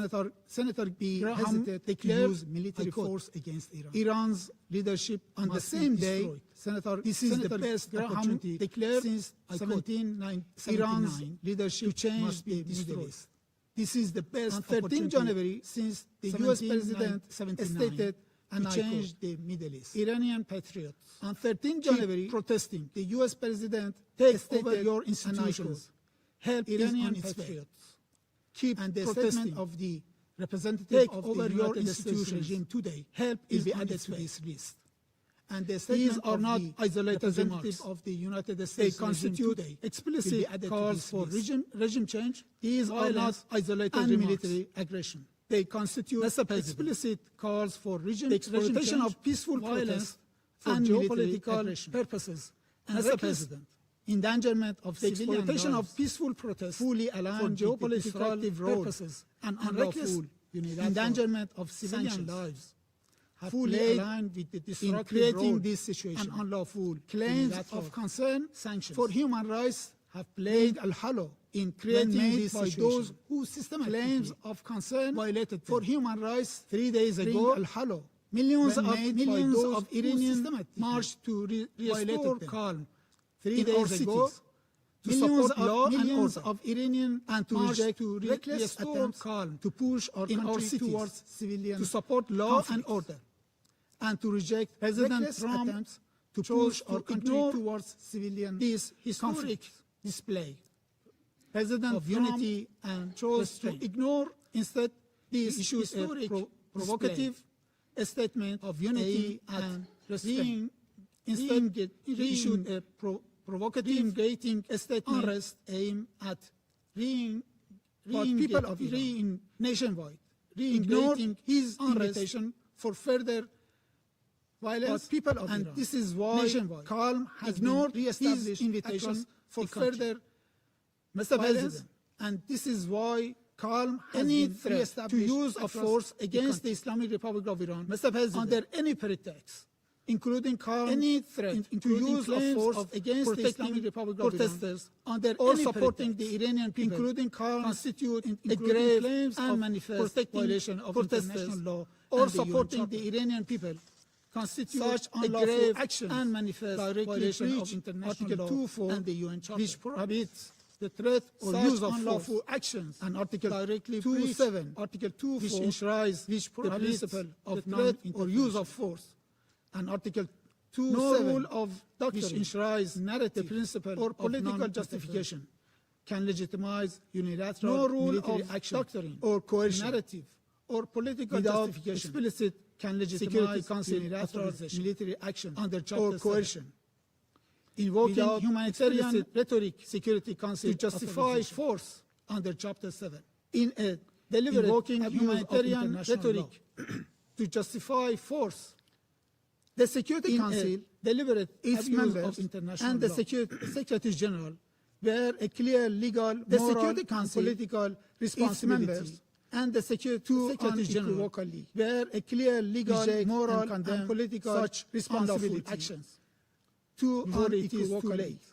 Senator B. Graham declared use military force against Iran. Iran's leadership on the same day, Senator, this is the best opportunity declared since 1779 Iran's leadership to change the Middle East. This is the best on 13 January since the U.S. President stated and change the Middle East. Iranian patriots on 13 January protesting. The U.S. President take over your institutions. Help Iranian patriots. Keep and the statement of the representative take of over the your institutions regime today. Help is be added to this list. And the these are not isolated remarks of the United States. They constitute explicit calls for regime change. These are not isolated military aggression. They constitute explicit calls for regime exploitation of peaceful violence and geopolitical purposes. And Mr. President, endangerment of the exploitation of peaceful protests fully aligned for geopolitical purposes and unlawful endangerment of civilian lives fully aligned with the destructive creating this situation and unlawful claims of concern sanctions for human rights have played al-halo in creating this by those who systematically claims of concern violated for human rights 3 days ago. Al-halo. Millions of Iranians marched to restore calm 3 days ago. Millions of Iranians and to reject to restore calm, to push our country towards civilian, to support law and order, and to reject President Trump's attempts to push our country towards civilian. This historic display, President of unity and chose to ignore instead this historic provocative statement of unity and respect. Instead, issued a provocative statement unrest aimed at people of Iran nationwide, ignoring his invitation for further violence. People of Iran. This is why calm has ignored his invitation for further violence, and this is why calm has any threat to use of force against the Islamic Republic of Iran, under any pretext, including calm, any threat to use of force against the Islamic Republic of protesters, under or supporting the Iranian people, including calm, constitute a grave and manifest violation of international law, or supporting the Iranian people constitute such a grave action and manifest violation of international law and the UN Charter, which prohibits the threat or use of unlawful actions, and Article 2.7, Article 2.4, which enshrines the principle of threat or use of force, and Article 2.7 of doctrine, which enshrines the principle or political justification, can legitimize unilateral military action doctrine or coercion, narrative or political justification, explicit can legitimize unilateral military action under Chapter or coercion. Invoking humanitarian rhetoric, Security Council to justify force under Chapter 7. In a deliberate invoking humanitarian rhetoric to justify force, the Security Council deliberate its members and the Secretary General bear a clear legal, moral, and political responsibility. And the Secretary General bear a clear legal, moral, and political responsibility actions. Before it is too late.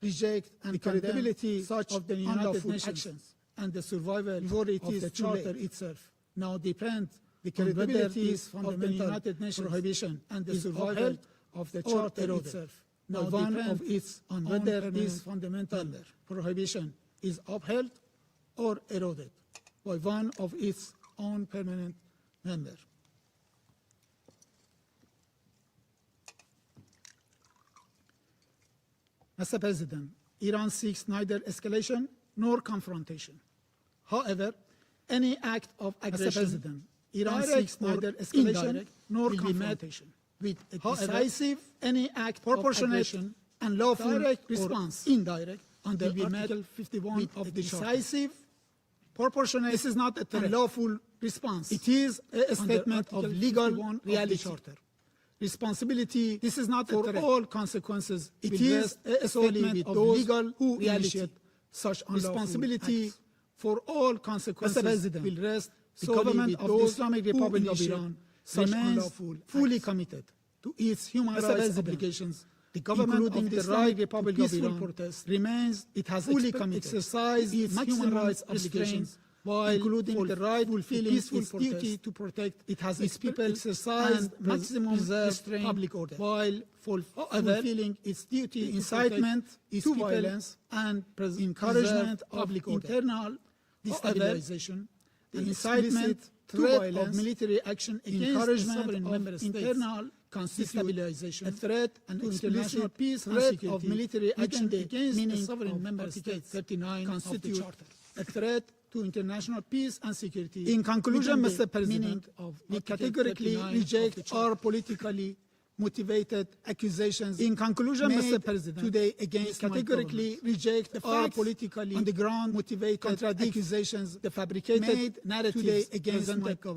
Reject and credibility such of the United Nations actions and the survival before it is the Charter itself now depend the credibility of the United Nations prohibition and the survival of the Charter itself. Now one of its on whether this fundamental prohibition is upheld or eroded by one of its own permanent members. Mr. President, Iran seeks neither escalation nor confrontation. However, any act of aggression, Iran seeks neither escalation nor confrontation. With a decisive, any act proportionate and lawful response, indirect, under Article 51 of the decisive, proportionate. This is not a threat. Lawful response. It is a statement of legal reality. Responsibility. This is not for all consequences. It is a statement of legal who initiate such responsibility for all consequences will rest. The government of the Islamic Republic of Iran remains fully committed to its human rights obligations. The government of the Islamic Republic of Iran remains. It has fully committed exercised its human rights obligations, while including the right fulfilling its duty to protect it has its people exercised maximum restraint public order, while fulfilling its duty incitement to violence and encouragement of internal destabilization, the incitement threat of military action against sovereign member states, internal destabilization, a threat and international peace and security of military action against the sovereign member states, 39 constitute a threat to international peace and security. In conclusion, Mr. President, we categorically reject all politically motivated accusations. In conclusion, Mr. President, today against categorically reject all politically on the ground motivated accusations, the fabricated narrative today against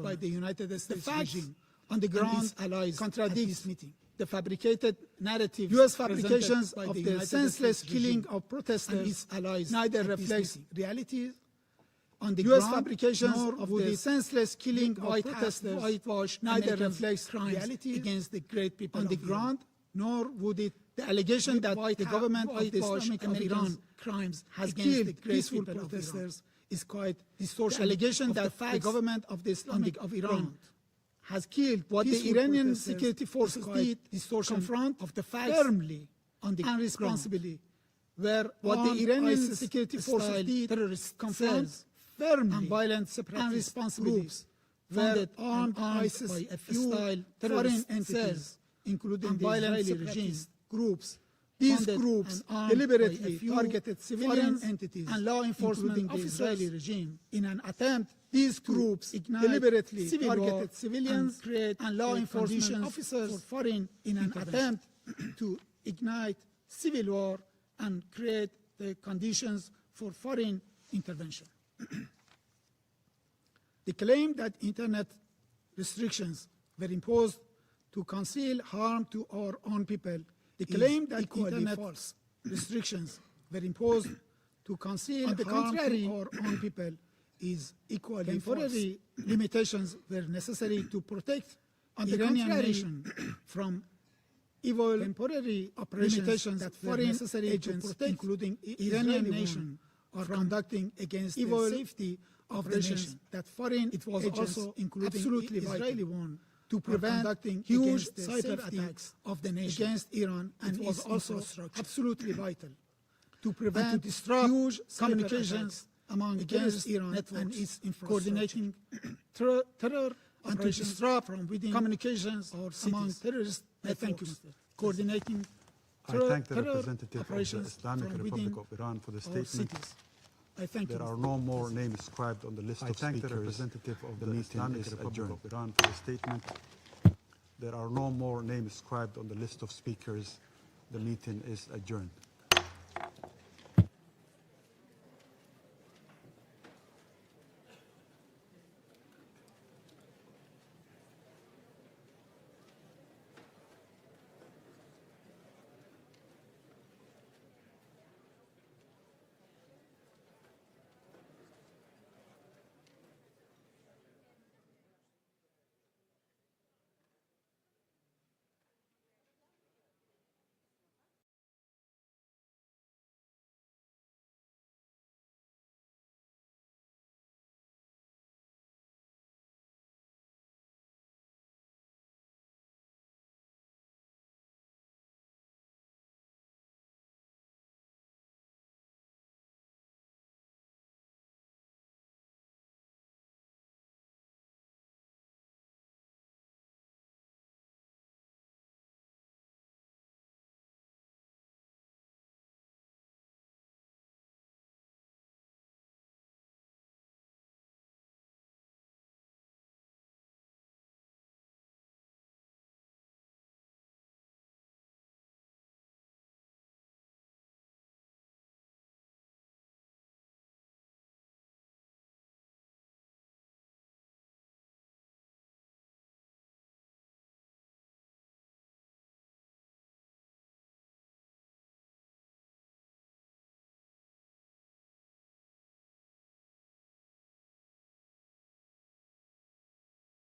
by the United States regime on the ground allies contradict this meeting. The fabricated narrative, U.S. fabrications of the senseless killing of protesters and its allies neither reflects reality on the U.S. fabrications of the senseless killing of protesters whitewash neither reflects reality against the great people on the ground, nor would it The allegation that the government of the Islamic Iran crimes has killed peaceful protesters is quite distorted. The allegation that the government of the Islamic of Iran has killed what the Iranian security forces did confront of the facts firmly on the and responsibly, where what the Iranian security forces did confront firmly and violent separatist groups where armed ISIS by a few foreign entities, including the Israeli regime groups. These groups deliberately targeted civilian entities and law enforcement officers regime. In an attempt, these groups deliberately targeted civilians and law enforcement officers for foreign in an attempt to ignite civil war and create the conditions for foreign intervention. The claim that internet restrictions were imposed to conceal harm to our own people. The claim that internet false restrictions were imposed to conceal harm to our own people is equally temporary false. Limitations were necessary to protect the Iranian nation from evil temporary operations that foreign agents, including Iranian nation, are conducting against evil safety of the nation. That foreign it was also including absolutely Israeli one to prevent huge cyber attacks of the nation against Iran, and it was also absolutely vital to prevent and to disrupt huge communications among against Iran and its coordinating terror and to disrupt from within communications or among terrorist networks. Coordinating I thank the representative of the Islamic Republic of Iran for the statement. I thank there are no more names inscribed on the list of speakers. I thank the representative of the Islamic Republic of Iran for the statement. There are no more names inscribed on the list of speakers. The meeting is adjourned.